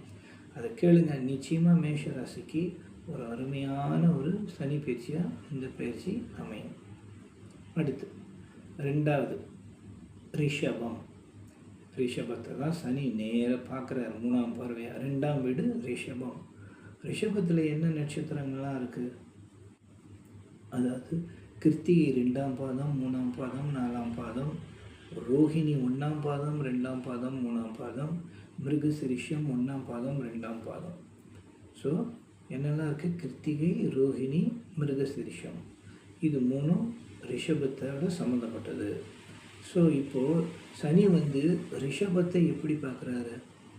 அதை கேளுங்க. நிச்சயமாக மேஷராசிக்கு ஒரு அருமையான ஒரு சனி பயிற்சியாக இந்த பயிற்சி அமையும். அடுத்து 2வது ரிஷபம். ரிஷபத்தை தான் சனி நேராக பார்க்குறாரு 3ஆம் பார்வையாக. 2ஆம் வீடு ரிஷபம். ரிஷபத்தில் என்ன நட்சத்திரங்கள்லாம் இருக்குது? அதாவது கிருத்திகை 2ஆம் பாதம், 3ஆம் பாதம், 4ஆம் பாதம், ரோஹிணி 1ஆம் பாதம், 2ஆம் பாதம், 3ஆம் பாதம், மிருகசிரிஷம் 1ஆம் பாதம், 2ஆம் பாதம். ஸோ என்னெல்லாம் இருக்குது? கிருத்திகை, ரோஹிணி, மிருகசிரிஷம், இது 3ம் ரிஷபத்தோட சம்மந்தப்பட்டது. ஸோ இப்போது சனி ரிஷபத்தை எப்படி பார்க்குறாரு?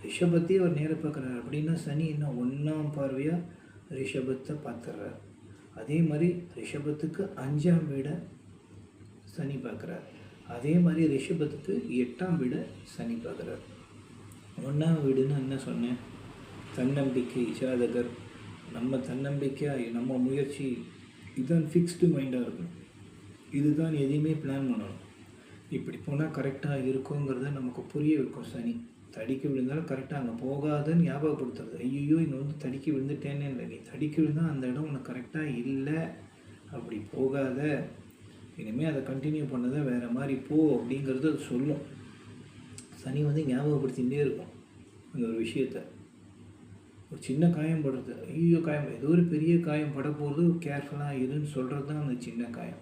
ரிஷபத்தையே அவர் நேராக பார்க்குறாரு. அப்படின்னா சனி என்ன 1ஆம் பார்வையாக ரிஷபத்தை பார்த்துட்றாரு. அதே மாதிரி ரிஷபத்துக்கு 5ஆம் வீடை சனி பார்க்குறார். அதே மாதிரி ரிஷபத்துக்கு 8ஆம் வீடை சனி பார்க்குறார். 1ஆம் வீடுன்னு என்ன சொன்னேன்? தன்னம்பிக்கை, ஜாதகர். நம்ம தன்னம்பிக்கையாக நம்ம முயற்சி, இதுதான் ஃபிக்ஸ்டு மைண்டாக இருக்கணும். இதுதான் எதையுமே பிளான் பண்ணணும். இப்படி போனால் கரெக்டாக இருக்குங்கிறத நமக்கு புரிய வைக்கும் சனி. தடிக்க விழுந்தாலும் கரெக்டாக அங்கே போகாதுன்னு ஞாபகப்படுத்துறது. ஐயோ இன்னும் தடிக்க விழுந்துட்டேனே இல்லை, நீ தடிக்க விழுந்தால் அந்த இடம் உனக்கு கரெக்டாக இல்லை, அப்படி போகாத, இனிமேல் அதை கண்டினியூ பண்ணதை வேறு மாதிரி போ அப்படிங்கிறது அது சொல்லும். சனி ஞாபகப்படுத்திகிட்டே இருக்கும் அந்த ஒரு விஷயத்த. ஒரு சின்ன காயம் படுறது, ஐயோ காயம், ஏதோ ஒரு பெரிய காயம் பட போகிறது, கேர்ஃபுல்லாக இருன்னு சொல்கிறது தான் அந்த சின்ன காயம்.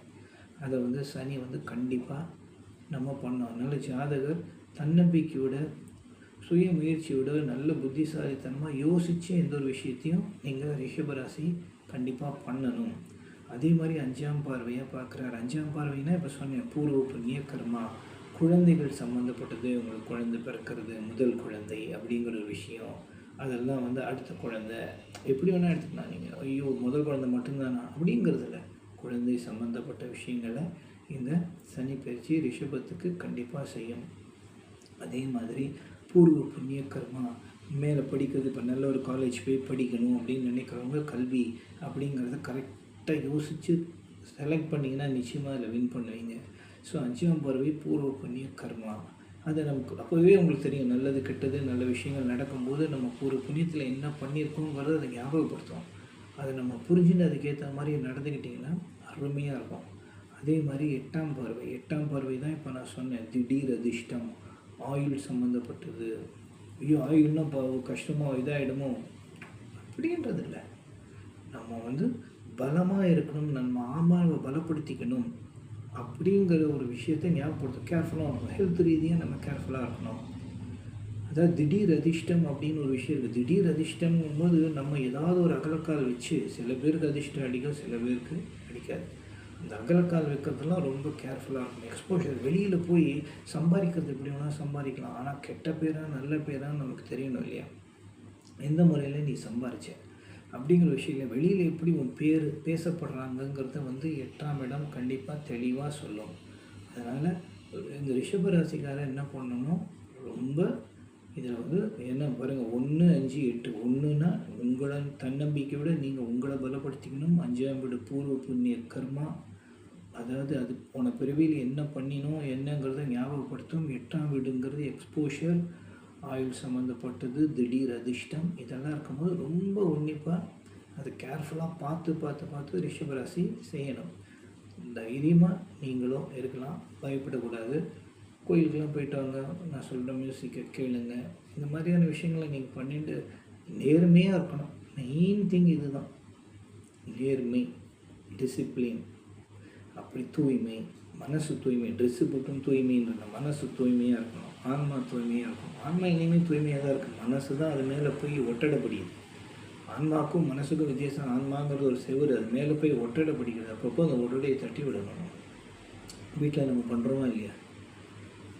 அதை சனி கண்டிப்பாக நம்ம பண்ணோம். அதனால் ஜாதகர் தன்னம்பிக்கையோட, சுய முயற்சியோட, நல்ல புத்திசாலித்தனமாக யோசித்து எந்த ஒரு விஷயத்தையும் நீங்கள் ரிஷபராசி கண்டிப்பாக பண்ணணும். அதே மாதிரி 5ஆம் பார்வையாக பார்க்குறாரு. 5ஆம் பார்வைனா இப்போ சொன்னேன், பூர்வ புண்ணிய கர்மா, குழந்தைகள் சம்மந்தப்பட்டது. உங்களுக்கு குழந்தை பிறக்கிறது, முதல் குழந்தை அப்படிங்கிற ஒரு விஷயம், அதெல்லாம் அடுத்த குழந்தை எப்படி வேணால் எடுத்துக்கலாம் நீங்கள். ஐயோ முதல் குழந்தை மட்டும்தானா அப்படிங்கிறதுல குழந்தை சம்மந்தப்பட்ட விஷயங்களை இந்த சனி பயிற்சி ரிஷபத்துக்கு கண்டிப்பாக செய்யும். அதே மாதிரி பூர்வ புண்ணிய கர்மா, மேலே படிக்கிறது, இப்போ நல்ல ஒரு காலேஜ் போய் படிக்கணும் அப்படின்னு நினைக்கிறவங்க கல்வி அப்படிங்கிறத கரெக்டாக யோசித்து செலக்ட் பண்ணிங்கன்னா நிச்சயமாக அதில் வின் பண்ணுவீங்க. ஸோ 5ஆம் பார்வை பூர்வ புண்ணிய கர்மா, அதை நமக்கு அப்போவே உங்களுக்கு தெரியும். நல்லது கெட்டது நல்ல விஷயங்கள் நடக்கும்போது நம்ம பூர்வ புண்ணியத்தில் என்ன பண்ணியிருக்கோங்கிறத அதை ஞாபகப்படுத்தும். அதை நம்ம புரிஞ்சுன்னு அதுக்கேற்ற மாதிரி நடந்துக்கிட்டிங்கன்னா அருமையாக இருக்கும். அதே மாதிரி 8ஆம் பார்வை. 8ஆம் பார்வை தான் இப்போ நான் சொன்னேன், திடீர் அதிர்ஷ்டம், ஆயுள் சம்மந்தப்பட்டது. ஐயோ ஆயுள்னா இப்போ கஷ்டமாக இதாகிடுமோ அப்படின்றது இல்லை. நம்ம பலமாக இருக்கணும், நம்ம ஆமாவை பலப்படுத்திக்கணும் அப்படிங்கிற ஒரு விஷயத்தை ஞாபகப்படுத்தும். கேர்ஃபுல்லாக இருக்கணும். ஹெல்த் ரீதியாக நம்ம கேர்ஃபுல்லாக இருக்கணும். அதாவது திடீர் அதிர்ஷ்டம் அப்படின்னு ஒரு விஷயம் இருக்குது. திடீர் அதிர்ஷ்டங்கும்போது நம்ம ஏதாவது ஒரு அகலக்கால் வச்சு, சில பேருக்கு அதிர்ஷ்டம் அடிக்கும், சில பேருக்கு அடிக்காது. அந்த அகலக்கால் வைக்கிறதுலாம் ரொம்ப கேர்ஃபுல்லாக இருக்கணும். எக்ஸ்போஷர், வெளியில் போய் சம்பாதிக்கிறது எப்படி வேணால் சம்பாதிக்கலாம், ஆனால் கெட்ட பேரா நல்ல பேரான்னு நமக்கு தெரியணும் இல்லையா? எந்த முறையில் நீ சம்பாதிச்ச அப்படிங்கிற விஷயம், வெளியில் எப்படி உன் பேர் பேசப்படுறாங்கங்கிறத 8ஆம் இடம் கண்டிப்பாக தெளிவாக சொல்லும். அதனால் இந்த ரிஷபராசிக்காரர் என்ன பண்ணணும், ரொம்ப இதில் என்ன பாருங்கள், 1, 5, 8. 1னா உங்களை தன்னம்பிக்கையோட நீங்கள் உங்களை பலப்படுத்திக்கணும். 5ஆம் வீடு பூர்வ புண்ணிய கர்மா, அதாவது அது போன பிறவியில் என்ன பண்ணினோம் என்னங்கிறத ஞாபகப்படுத்தும். 8ஆம் வீடுங்கிறது எக்ஸ்போஷர், ஆயுள் சம்மந்தப்பட்டது, திடீர் அதிர்ஷ்டம், இதெல்லாம் இருக்கும்போது ரொம்ப உன்னிப்பாக அது கேர்ஃபுல்லாக பார்த்து ரிஷபராசி செய்யணும். தைரியமாக நீங்களும் இருக்கலாம், பயப்படக்கூடாது. கோயிலுக்கெல்லாம் போயிட்டு வாங்க, நான் சொல்கிற மியூசிக்கை கேளுங்க. இந்த மாதிரியான விஷயங்களை நீங்கள் பண்ணிட்டு நேர்மையாக இருக்கணும். மெயின் திங் இது தான், நேர்மை, டிசிப்ளின். அப்படி தூய்மை, மனசு தூய்மை, ட்ரெஸ்ஸு போட்டும் தூய்மைன்ற மனசு தூய்மையாக இருக்கணும், ஆன்மா தூய்மையாக இருக்கணும். ஆன்மா இனிமேல் தூய்மையாக தான் இருக்குது, மனசு தான் அது மேலே போய் ஒட்டடப்படுகிறது. ஆன்மாவுக்கும் மனசுக்கும் வித்தியாசம். ஆன்மாங்கிறது ஒரு செவுரு, அது மேலே போய் ஒட்டடப்படுகிறது. அப்பப்போ அந்த ஒட்டடையை தட்டி விடணும். வீட்டில் நம்ம பண்ணுறோமா இல்லையா?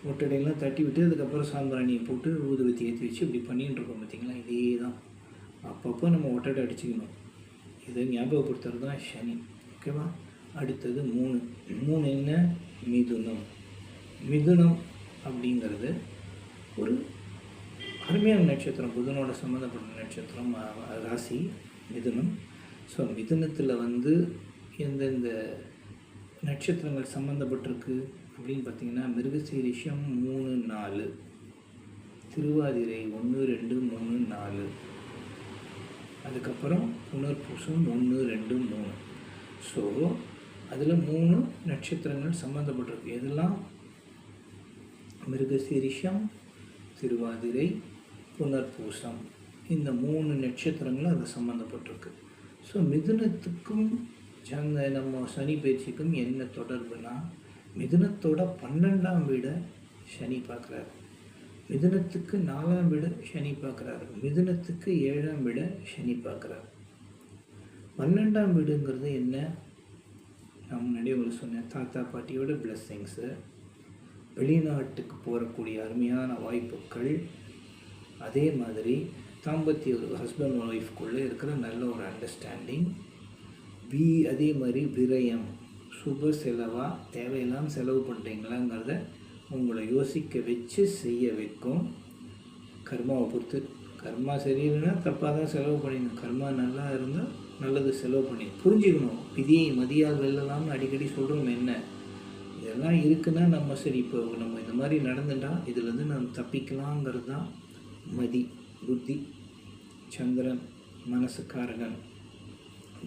ஒட்டடையெல்லாம் தட்டி விட்டு அதுக்கப்புறம் சாம்பிராணியை போட்டு ஊதுவத்தி ஏற்றி வச்சு இப்படி பண்ணிகிட்டு இருக்கோம் பார்த்திங்களா? இதே தான் அப்பப்போ நம்ம ஒட்டடை அடிச்சுக்கணும். இதை ஞாபகப்படுத்துறது தான் சனி. ஓகேவா? அடுத்தது 3 என்ன? மிதுனம். மிதுனம் அப்படிங்கிறது ஒரு அருமையான நட்சத்திரம், புதனோட சம்மந்தப்பட்ட நட்சத்திரம், ராசி மிதுனம். ஸோ மிதுனத்தில் வந்து எந்தெந்த நட்சத்திரங்கள் சம்மந்தப்பட்டிருக்கு அப்படின்னு பார்த்தீங்கன்னா, மிருகசீரிஷம் 3, 4, திருவாதிரை 1, 2, 3, 4, அதுக்கப்புறம் புனர்பூசம் 1, 2, 3. ஸோ அதில் 3 நட்சத்திரங்கள் சம்மந்தப்பட்டிருக்கு. எதெல்லாம்? மிருகசீரிஷம், திருவாதிரை, புனர்பூசம். இந்த 3 நட்சத்திரங்களும் அது சம்மந்தப்பட்டிருக்கு. ஸோ மிதுனத்துக்கும் நம்ம சனி பயிற்சிக்கும் என்ன தொடர்புனா, மிதுனத்தோட 12ஆம் வீடை சனி பார்க்குறாரு, மிதுனத்துக்கு 4ஆம் வீடை சனி பார்க்குறாரு, மிதுனத்துக்கு 7ஆம் வீடை சனி பார்க்குறாரு. 12ஆம் வீடுங்கிறது என்ன? நான் முன்னாடியே உங்களுக்கு சொன்னேன், தாத்தா பாட்டியோட பிளெஸ்ஸிங்ஸு, வெளிநாட்டுக்கு போகக்கூடிய அருமையான வாய்ப்புகள், அதே மாதிரி தாம்பத்திய ஒரு ஹஸ்பண்ட் ஒய்ஃப்குள்ளே இருக்கிற நல்ல ஒரு அண்டர்ஸ்டாண்டிங், அதே மாதிரி விரயம், சுப செலவாக தேவையில்லாமல் செலவு பண்ணுறீங்களாங்கிறத உங்களை யோசிக்க வச்சு செய்ய வைக்கும். கர்மாவை பொறுத்து, கர்மா சரியில்லைன்னா தப்பாக தான் செலவு பண்ணிடணும், கர்மா நல்லா இருந்தால் நல்லது செலவு பண்ணி புரிஞ்சுக்கணும். விதியை மதியால் வெல்லலாம்னு அடிக்கடி சொல்கிறோம். என்ன இதெல்லாம் இருக்குன்னா நம்ம சரி, இப்போ நம்ம இந்த மாதிரி நடந்துட்டால் இதுலேருந்து நம்ம தப்பிக்கலாங்கிறது தான் மதி, புத்தி. சந்திரன் மனசுக்காரகன்.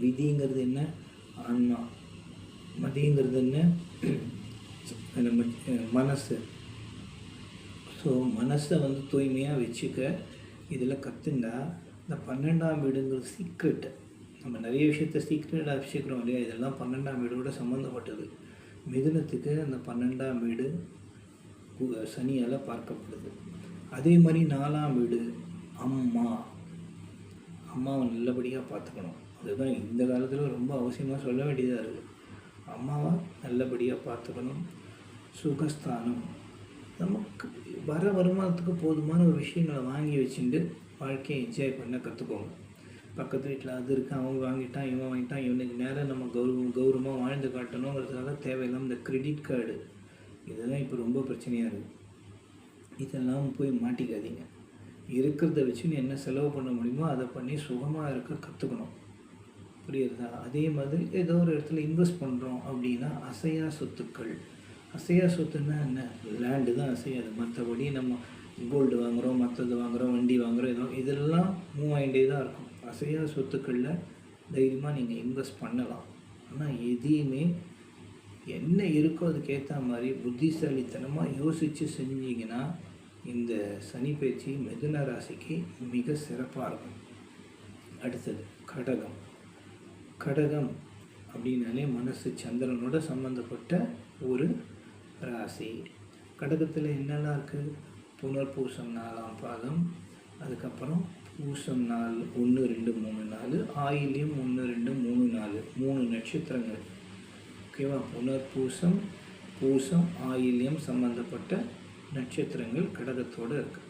விதிங்கிறது என்ன? ஆன்மா. மதிங்கிறது என்ன? நம்ம மனசு. ஸோ மனசை வந்து தூய்மையாக வச்சுக்க இதில் கற்றுண்டா இந்த 12ஆம் வீடுங்கிறது சீக்ரெட்டு. நம்ம நிறைய விஷயத்த சீக்ரெட்டாக வச்சுக்கிறோம் இல்லையா? இதெல்லாம் 12ஆம் வீடோட சம்மந்தப்பட்டது. மிதுனத்துக்கு அந்த 12ஆம் வீடு சனியால் பார்க்கப்படுது. அதே மாதிரி 4ஆம் வீடு அம்மா. அம்மாவை நல்லபடியாக பார்த்துக்கணும். அதுதான் இந்த காலத்தில் ரொம்ப அவசியமாக சொல்ல வேண்டியதாக இருக்குது. அம்மாவை நல்லபடியாக பார்த்துக்கணும். சுகஸ்தானம். நமக்கு வர வருமானத்துக்கு போதுமான ஒரு விஷயங்களை வாங்கி வச்சுட்டு வாழ்க்கையை என்ஜாய் பண்ண கற்றுக்கோங்க. பக்கத்து வீட்டில் அது இருக்குது, அவங்க வாங்கிட்டான், இவன் வாங்கிட்டான், இவனுக்கு நேரம் நம்ம கௌரவமாக வாழ்ந்து காட்டணுங்கிறதுக்காக தேவையில்லாமல் இந்த கிரெடிட் கார்டு இதெல்லாம் இப்போ ரொம்ப பிரச்சனையாக இருக்குது. இதெல்லாம் போய் மாட்டிக்காதீங்க. இருக்கிறத வச்சு நீ என்ன செலவு பண்ண முடியுமோ அதை பண்ணி சுகமாக இருக்க கற்றுக்கணும். புரியுறதா? அதே மாதிரி ஏதோ ஒரு இடத்துல இன்வெஸ்ட் பண்ணுறோம் அப்படின்னா அசையா சொத்துக்கள். அசையா சொத்துன்னா என்ன? லேண்டு தான் அசையாது. மற்றபடி நம்ம கோல்டு வாங்குகிறோம், மற்றது வாங்குகிறோம், வண்டி வாங்குகிறோம், இதெல்லாம் மூவ் ஆகிட்டே தான் இருக்கும். அசையா சொத்துக்களில் தைரியமாக நீங்கள் இன்வெஸ்ட் பண்ணலாம். ஆனால் எதையுமே என்ன இருக்கோ அதுக்கேற்ற மாதிரி புத்திசாலித்தனமாக யோசித்து செஞ்சீங்கன்னா இந்த சனி பயிற்சி மிதுன ராசிக்கு மிக சிறப்பாக இருக்கும். அடுத்தது கடகம். கடகம் அப்படின்னாலே மனசு சந்திரனோட சம்மந்தப்பட்ட ஒரு ராசி. கடகத்தில் என்னெல்லாம் இருக்குது? புனர்பூசம் 4ஆம் பாதம், அதுக்கப்புறம் பூசம் 4, 1, 2, 3, 4, ஆயில்யம் 1, 2, 3, 4, 3 நட்சத்திரங்கள். ஓகேவா? புனர்பூசம், பூசம், ஆயில்யம் சம்மந்தப்பட்ட நட்சத்திரங்கள் கடகத்தோடு இருக்குது.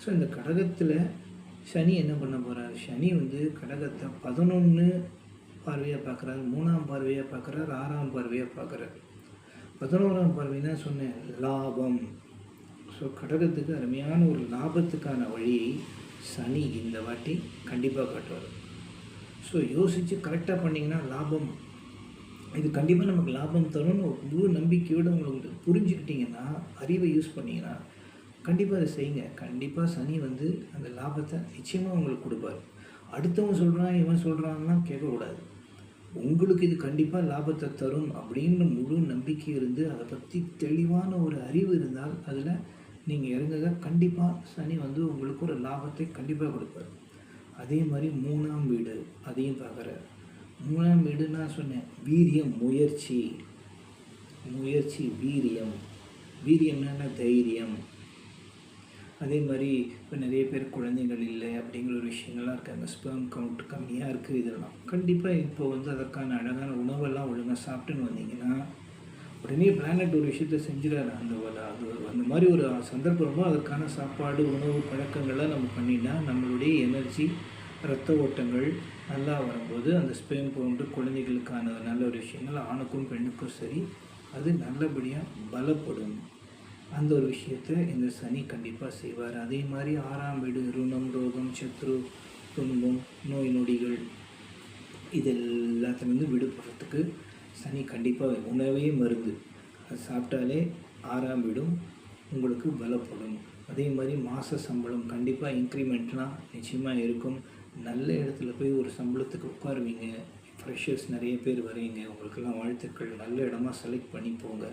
ஸோ இந்த கடகத்தில் சனி என்ன பண்ண போகிறார்? சனி வந்து கடகத்தை 11 பார்வையாக பார்க்குறாரு, 3ஆம் பார்வையாக பார்க்குறாரு, 6ஆம் பார்வையாக பார்க்குறாரு. 11ஆம் பார்வைன்னா சொன்னேன் லாபம். ஸோ கடகத்துக்கு அருமையான ஒரு லாபத்துக்கான வழியை சனி இந்த வாட்டி கண்டிப்பாக காட்டுவார். ஸோ யோசித்து கரெக்டாக பண்ணிங்கன்னா லாபம், இது கண்டிப்பாக நமக்கு லாபம் தரும்னு ஒரு முழு நம்பிக்கையோடு உங்களுக்கு புரிஞ்சுக்கிட்டிங்கன்னா, அறிவை யூஸ் பண்ணிங்கன்னா கண்டிப்பாக அதை செய்யுங்க. கண்டிப்பாக சனி வந்து அந்த லாபத்தை நிச்சயமாக உங்களுக்கு கொடுப்பார். அடுத்தவன் சொல்கிறான், இவன் சொல்கிறான்னா கேட்கக்கூடாது. உங்களுக்கு இது கண்டிப்பாக லாபத்தை தரும் அப்படின்னு முழு நம்பிக்கை இருந்து அதை பற்றி தெளிவான ஒரு அறிவு இருந்தால் அதில் நீங்கள் இறங்குங்க. கண்டிப்பாக சனி வந்து உங்களுக்கு ஒரு லாபத்தை கண்டிப்பாக கொடுப்பார். அதே மாதிரி 3ஆம் வீடு அதையும் பார்க்குறார். 3ஆம் வீடு நான் சொன்னேன் வீரியம், முயற்சி. முயற்சி வீரியம். வீரியம்னா தைரியம். அதே மாதிரி இப்போ நிறைய பேர் குழந்தைகள் இல்லை அப்படிங்கிற ஒரு விஷயங்கள்லாம் இருக்காங்க. ஸ்பெர்ம் கவுண்ட் கம்மியாக இருக்குது. இதெல்லாம் கண்டிப்பாக இப்போ வந்து அதற்கான அழகான உணவெல்லாம் ஒழுங்காக சாப்பிட்டுன்னு வந்தீங்கன்னா உடனே பிளானட் ஒரு விஷயத்த செஞ்சிடாரு. அந்த மாதிரி ஒரு சந்தர்ப்பமோ அதற்கான சாப்பாடு உணவு பழக்கங்கள்லாம் நம்ம பண்ணிட்டா நம்மளுடைய எனர்ஜி இரத்த ஓட்டங்கள் நல்லா வரும்போது அந்த ஸ்பெர்ம் கவுண்ட் குழந்தைகளுக்கான நல்ல ஒரு விஷயங்கள் ஆணுக்கும் பெண்ணுக்கும் சரி அது நல்லபடியாக பலப்படும். அந்த ஒரு விஷயத்தை இந்த சனி கண்டிப்பாக செய்வார். அதே மாதிரி 6ஆம் வீடு ருணம், ரோகம், சத்ரு, துன்பம், நோய் நொடிகள் இது எல்லாத்துலேருந்து விடுபடுறதுக்கு சனி கண்டிப்பாக உணவே மருந்து. அது சாப்பிட்டாலே 6ஆம் வீடும் உங்களுக்கு பலப்படும். அதே மாதிரி மாத சம்பளம் கண்டிப்பாக இன்க்ரிமெண்ட்லாம் நிச்சயமாக இருக்கும். நல்ல இடத்துல போய் ஒரு சம்பளத்துக்கு உட்காருவீங்க. ஃப்ரெஷர்ஸ் நிறைய பேர் வரீங்க, உங்களுக்கெல்லாம் வாழ்த்துக்கள். நல்ல இடமா செலக்ட் பண்ணி போங்க.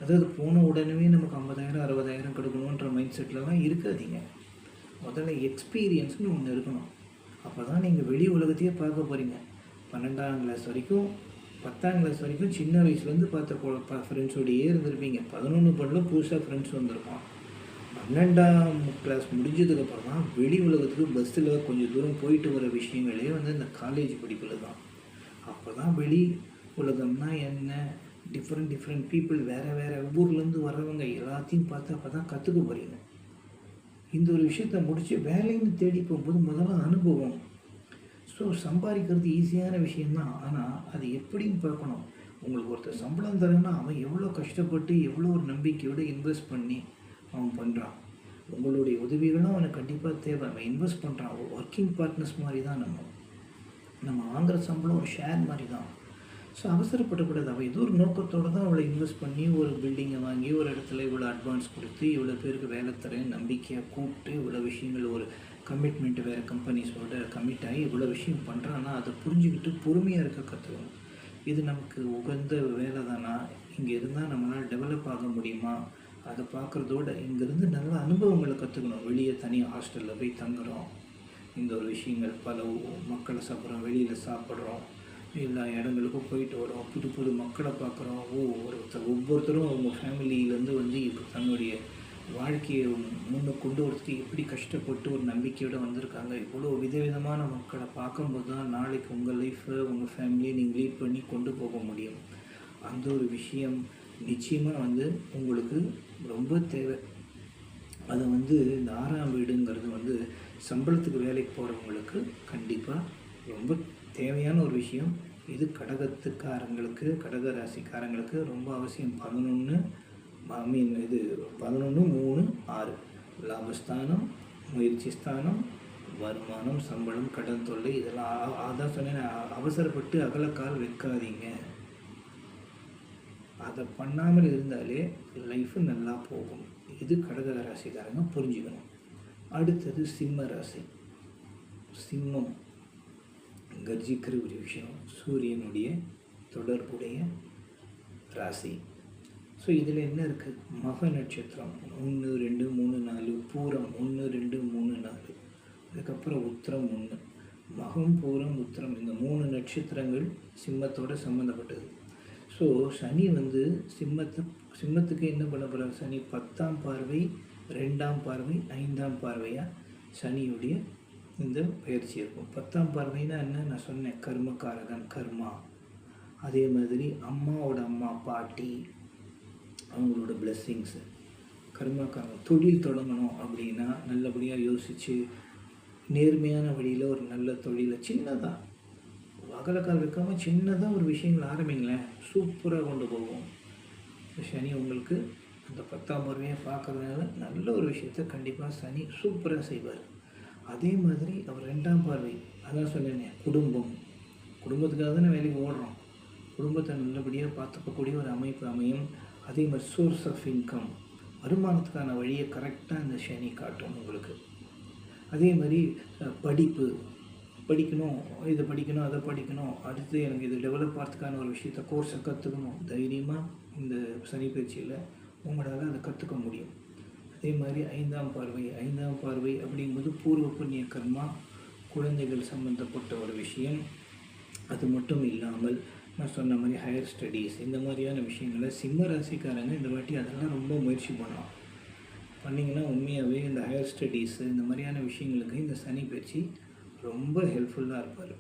அதாவது போன உடனே நமக்கு 50,000 60,000 கொடுக்கணுன்ற மைண்ட் செட்லலாம் இருக்காதீங்க. முதல்ல எக்ஸ்பீரியன்ஸ்னு ஒன்று இருக்கணும். அப்போ தான் நீங்கள் வெளி உலகத்தையே பார்க்க போகிறீங்க. 12ஆம் கிளாஸ் வரைக்கும் 10ஆம் கிளாஸ் வரைக்கும் சின்ன வயசுலேருந்து பார்த்த ஃப்ரெண்ட்ஸோடையே இருந்திருப்பீங்க. 11 பண்ணல புதுசாக ஃப்ரெண்ட்ஸ் வந்திருப்பான். 12ஆம் கிளாஸ் முடிஞ்சதுக்கப்புறம் தான் வெளி உலகத்துக்கு பஸ்ஸில் கொஞ்சம் தூரம் போயிட்டு வர விஷயங்களே வந்து இந்த காலேஜ் படிப்பில் தான். அப்போ தான் வெளி உலகம்னா என்ன, டிஃப்ரெண்ட் பீப்புள் வேறு ஊர்லேருந்து வர்றவங்க எல்லாத்தையும் பார்த்து அப்போ தான் கற்றுக்க போகிறீங்க. இந்த ஒரு விஷயத்தை முடித்து வேலைன்னு தேடி போகும்போது முதல்ல அனுபவம். ஸோ சம்பாதிக்கிறது ஈஸியான விஷயந்தான். ஆனால் அது எப்படின்னு பார்க்கணும். உங்களுக்கு ஒருத்தர் சம்பளம் தரேன்னா அவன் எவ்வளோ கஷ்டப்பட்டு எவ்வளோ ஒரு நம்பிக்கையோடு இன்வெஸ்ட் பண்ணி அவன் பண்ணுறான். உங்களுடைய உதவிகளும் அவனுக்கு கண்டிப்பாக தேவை. அவன் இன்வெஸ்ட் பண்ணுறான். ஒர்க்கிங் பார்ட்னர்ஸ் மாதிரி தான் நம்ம வாங்குகிற சம்பளம் ஒரு ஷேர் மாதிரி தான். ஸோ அவசரப்படக்கூடாது. அவள் ஏதோ ஒரு நோக்கத்தோடு தான் அவளை இன்வெஸ்ட் பண்ணி ஒரு பில்டிங்கை வாங்கி ஒரு இடத்துல இவ்வளோ அட்வான்ஸ் கொடுத்து இவ்வளோ பேருக்கு வேலை தரேன் நம்பிக்கையாக கூப்பிட்டு இவ்வளோ விஷயங்கள் ஒரு கமிட்மெண்ட் வேறு கம்பெனிஸோட கமிட் ஆகி இவ்வளோ விஷயம் பண்ணுறான்னா அதை புரிஞ்சுக்கிட்டு பொறுமையாக இருக்க கற்றுக்கணும். இது நமக்கு உகந்த வேலை தானா, இங்கே இருந்தால் நம்மளால் டெவலப் ஆக முடியுமா, அதை பார்க்குறதோட இங்கேருந்து நல்ல அனுபவங்களை கற்றுக்கணும். வெளியே தனியாக ஹாஸ்டலில் போய் தங்குறோம், இந்த ஒரு விஷயங்கள் பல மக்களை சாப்பிட்றோம், வெளியில் சாப்பிட்றோம், எல்லா இடங்களுக்கும் போயிட்டு வரோம், புது மக்களை பார்க்குறோம். ஒவ்வொருத்தரும் அவங்க ஃபேமிலியிலேருந்து வந்து இப்போ தன்னுடைய வாழ்க்கையை முன்ன கொண்டு வரதுக்கு எப்படி கஷ்டப்பட்டு ஒரு நம்பிக்கையோடு வந்திருக்காங்க. இவ்வளோ விதவிதமான மக்களை பார்க்கும்போது தான் நாளைக்கு உங்கள் லைஃப்பை உங்கள் ஃபேமிலியை நீங்கள் லீட் பண்ணி கொண்டு போக முடியும். அந்த ஒரு விஷயம் நிச்சயமாக வந்து உங்களுக்கு ரொம்ப தேவை. அதை வந்து இந்த 6ஆம் வீடுங்கிறது வந்து சம்பளத்துக்கு வேலைக்கு போகிறவங்களுக்கு கண்டிப்பாக ரொம்ப தேவையான ஒரு விஷயம். இது கடகத்துக்காரங்களுக்கு, கடக ராசிக்காரங்களுக்கு ரொம்ப அவசியம். 11 இது 11, 3, 6 லாபஸ்தானம், முயற்சி ஸ்தானம், வருமானம், சம்பளம், கடன் தொல்லை இதெல்லாம் அதான் சொன்னேன். அவசரப்பட்டு அகலக்கால் வைக்காதீங்க. அதை பண்ணாமல் இருந்தாலே லைஃபு நல்லா போகும். இது கடக ராசிக்காரங்க புரிஞ்சுக்கணும். அடுத்தது சிம்ம ராசி. சிம்மம் கர்ஜிக்கிற ஒரு விஷயம், சூரியனுடைய தொடர்புடைய ராசி. ஸோ இதில் என்ன இருக்குது, மக நட்சத்திரம் 1, 2, 3, 4, பூரம் 1, 2, 3, 4, அதுக்கப்புறம் உத்திரம் 1. மகம், பூரம், உத்திரம் இந்த 3 நட்சத்திரங்கள் சிம்மத்தோடு சம்மந்தப்பட்டது. ஸோ சனி வந்து சிம்மத்துக்கு என்ன பண்ண போகிறார், சனி 10ஆம் பார்வை, 2ஆம் பார்வை, 5ஆம் பார்வையாக சனியுடைய இந்த பயிற்சி இருக்கும். 10ஆம் பார்வைனா என்ன, நான் சொன்னேன் கர்மகாரகன், கர்மா. அதே மாதிரி அம்மாவோட அம்மா, பாட்டி, அவங்களோட பிளெஸ்ஸிங்ஸு. கர்மகாரகன் தொழில் தொடங்கணும் அப்படின்னா நல்லபடியாக யோசித்து நேர்மையான வழியில் ஒரு நல்ல தொழிலை சின்னதாக அகலக்கால் வைக்காமல் சின்னதாக ஒரு விஷயங்கள் ஆரம்பிங்களேன், சூப்பராக கொண்டு போவோம். சனி உங்களுக்கு அந்த 10ஆம் பார்வையை பார்க்குறதுனால நல்ல ஒரு விஷயத்த கண்டிப்பாக சனி சூப்பராக செய்வார். அதே மாதிரி அவர் 2ஆம் பார்வை, அதான் சொன்னேனே குடும்பத்துக்காக தானே வேலைக்கு ஓடுறோம். குடும்பத்தை நல்லபடியாக பார்த்துக்கக்கூடிய ஒரு அமைப்பு அமையும். அதே மாதிரி சோர்ஸ் ஆஃப் இன்கம், வருமானத்துக்கான வழியை கரெக்டாக இந்த சனி காட்டும் உங்களுக்கு. அதே மாதிரி படிக்கணும், இதை படிக்கணும், அதை படிக்கணும், அடுத்து எனக்கு இது டெவலப் ஆகிறதுக்கான ஒரு விஷயத்தை கோர்ஸை கற்றுக்கணும், தைரியமாக இந்த சனி பயிற்சியில் உங்களால் அதை கற்றுக்க முடியும். அதே மாதிரி 5ஆம் பார்வை அப்படிங்கும்போது பூர்வ புண்ணிய கர்மா, குழந்தைகள் சம்பந்தப்பட்ட ஒரு விஷயம். அது மட்டும் இல்லாமல் நான் சொன்ன மாதிரி ஹையர் ஸ்டடீஸ் இந்த மாதிரியான விஷயங்களை சிம்ம ராசிக்காரங்க இந்த வாட்டி அதெல்லாம் ரொம்ப முயற்சி பண்ணலாம். பண்ணிங்கன்னா உண்மையாகவே இந்த ஹையர் ஸ்டடீஸு இந்த மாதிரியான விஷயங்களுக்கு இந்த சனி பயிற்சி ரொம்ப ஹெல்ப்ஃபுல்லாக இருப்பார்.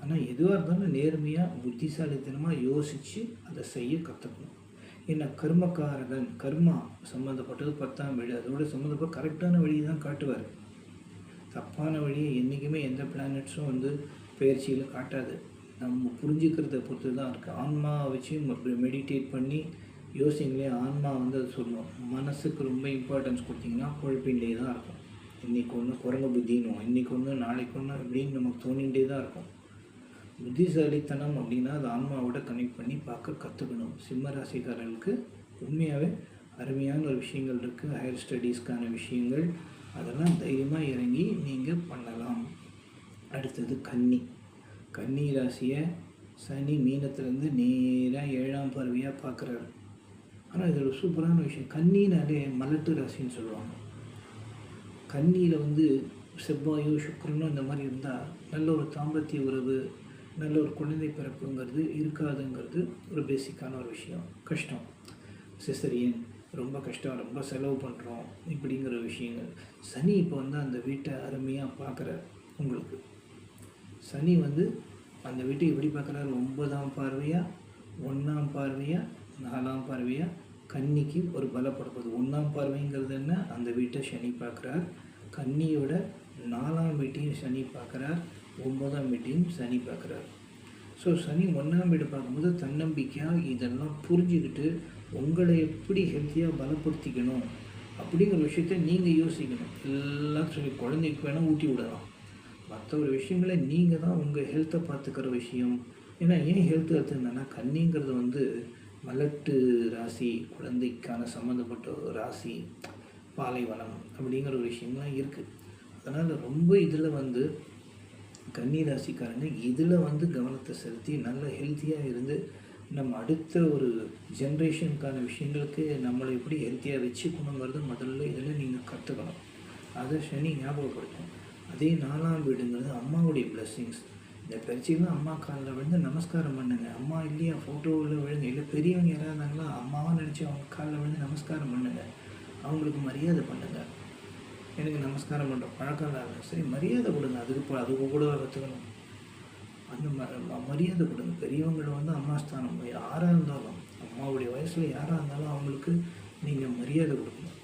ஆனால் எதுவாக இருந்தாலும் நேர்மையாக புத்திசாலித்தனமாக யோசித்து அதை செய்ய கற்றுக்கணும். ஏன்னா கர்மக்காரகன் கர்மா சம்மந்தப்பட்டது 10ஆம் வீடு, அதோட சம்மந்தப்பட்ட கரெக்டான வழியை தான் காட்டுவார். தப்பான வழியை என்றைக்குமே எந்த பிளானட்ஸும் பயிற்சியில் காட்டாது. நம்ம புரிஞ்சுக்கிறத பொறுத்து தான் இருக்குது. ஆன்மாவை வச்சு மெடிடேட் பண்ணி யோசிங்களே, ஆன்மா அது சொல்லும். மனசுக்கு ரொம்ப இம்பார்ட்டன்ஸ் கொடுத்தீங்கன்னா குழப்பின்ண்டே தான் இருக்கும். இன்றைக்கி ஒன்று குரங்கு புத்தின்னுவோம், இன்றைக்கி ஒன்று நாளைக்கு ஒன்று அப்படின்னு நமக்கு தோணிகிட்டே தான் இருக்கும். புத்திசாலித்தனம் அப்படின்னா அது ஆன்மாவோட கனெக்ட் பண்ணி பார்க்க கற்றுக்கணும். சிம்ம ராசிக்காரர்களுக்கு உண்மையாகவே அருமையான ஒரு விஷயங்கள் இருக்குது. ஹையர் ஸ்டடீஸ்க்கான விஷயங்கள் அதெல்லாம் தைரியமாக இறங்கி நீங்கள் பண்ணலாம். அடுத்தது கன்னி ராசியை சனி மீனத்துலேருந்து நேராக 7ஆம் பார்வையாக பார்க்குறாரு. ஆனால் இது ஒரு சூப்பரான விஷயம். கன்னினாலே மலட்டு ராசின்னு சொல்லுவாங்க. கன்னியில் செவ்வாயோ சுக்கிரனோ இந்த மாதிரி இருந்தால் நல்ல ஒரு தாம்பத்திய உறவு, நல்ல ஒரு குழந்தை பிறப்புங்கிறது இருக்காதுங்கிறது ஒரு பேசிக்கான ஒரு விஷயம். கஷ்டம், சிசரியன், ரொம்ப கஷ்டம், ரொம்ப செலவு பண்ணுறோம் இப்படிங்கிற விஷயங்கள். சனி இப்போ அந்த வீட்டை அருமையாக பார்க்குறார். உங்களுக்கு சனி அந்த வீட்டை எப்படி பார்க்குறாரு? 9ஆம் பார்வையாக, 1ஆம் பார்வையாக, 4ஆம் பார்வையாக கன்னிக்கு ஒரு பலப்படுத்துது. 1ஆம் பார்வைங்கிறது என்ன? அந்த வீட்டை சனி பார்க்குறார். கன்னியோட 4ஆம் வீட்டையும் சனி பார்க்குறார், 9ஆம் வீட்டையும் சனி பார்க்குறார். ஸோ சனி 1ஆம் வீடு பார்க்கும்போது தன்னம்பிக்கையாக இதெல்லாம் புரிஞ்சுக்கிட்டு உங்களை எப்படி ஹெல்த்தியாக பலப்படுத்திக்கணும் அப்படிங்கிற விஷயத்த நீங்கள் யோசிக்கணும். எல்லாம் சொல்லி குழந்தைக்கு வேணால் ஊட்டி விடலாம். மற்ற ஒரு விஷயங்களை நீங்கள் தான் உங்கள் ஹெல்த்தை பார்த்துக்கிற விஷயம். ஏன்னா ஏன் ஹெல்த் எடுத்துருந்தேன்னா கன்னிங்கிறது மலட்டு ராசி, குழந்தைக்கான சம்மந்தப்பட்ட ஒரு ராசி, பாலைவனம் அப்படிங்கிற ஒரு விஷயம்லாம் இருக்குது. அதனால் ரொம்ப இதில் கன்னி ராசிக்காரங்க இதில் கவனத்தை செலுத்தி நல்ல ஹெல்த்தியாக இருந்து நம்ம அடுத்த ஒரு ஜென்ரேஷனுக்கான விஷயங்களுக்கு நம்மளை எப்படி ஹெல்த்தியாக வச்சுக்கணுங்கிறது முதல்ல இதில் நீங்கள் கற்றுக்கணும். அதை சனி ஞாபகப்படுத்தும். அதே 4ஆம் வீடுங்கிறது அம்மாவுடைய பிளெஸ்ஸிங்ஸ். இந்த பயிற்சியில் அம்மா காலில் விழுந்து நமஸ்காரம் பண்ணுங்க. அம்மா இல்லையா ஃபோட்டோவில் விழுங்க, இல்லை பெரியவங்க யாராக இருந்தாங்களா அம்மாவாக நினச்சி அவங்க காலில் விழுந்து நமஸ்காரம் பண்ணுங்கள். அவங்களுக்கு மரியாதை பண்ணுங்கள். எனக்கு நமஸ்காரம் பண்ணுற பழக்கம் இல்லை, சரி மரியாதை கொடுங்க. அதுக்கு கூட கற்றுக்கணும். அந்த மரியாதை கொடுங்க. பெரியவங்களை அம்மா ஸ்தானம் யாராக இருந்தாலும், அம்மாவுடைய வயசில் யாராக இருந்தாலும் அவங்களுக்கு நீங்கள் மரியாதை கொடுக்கணும்.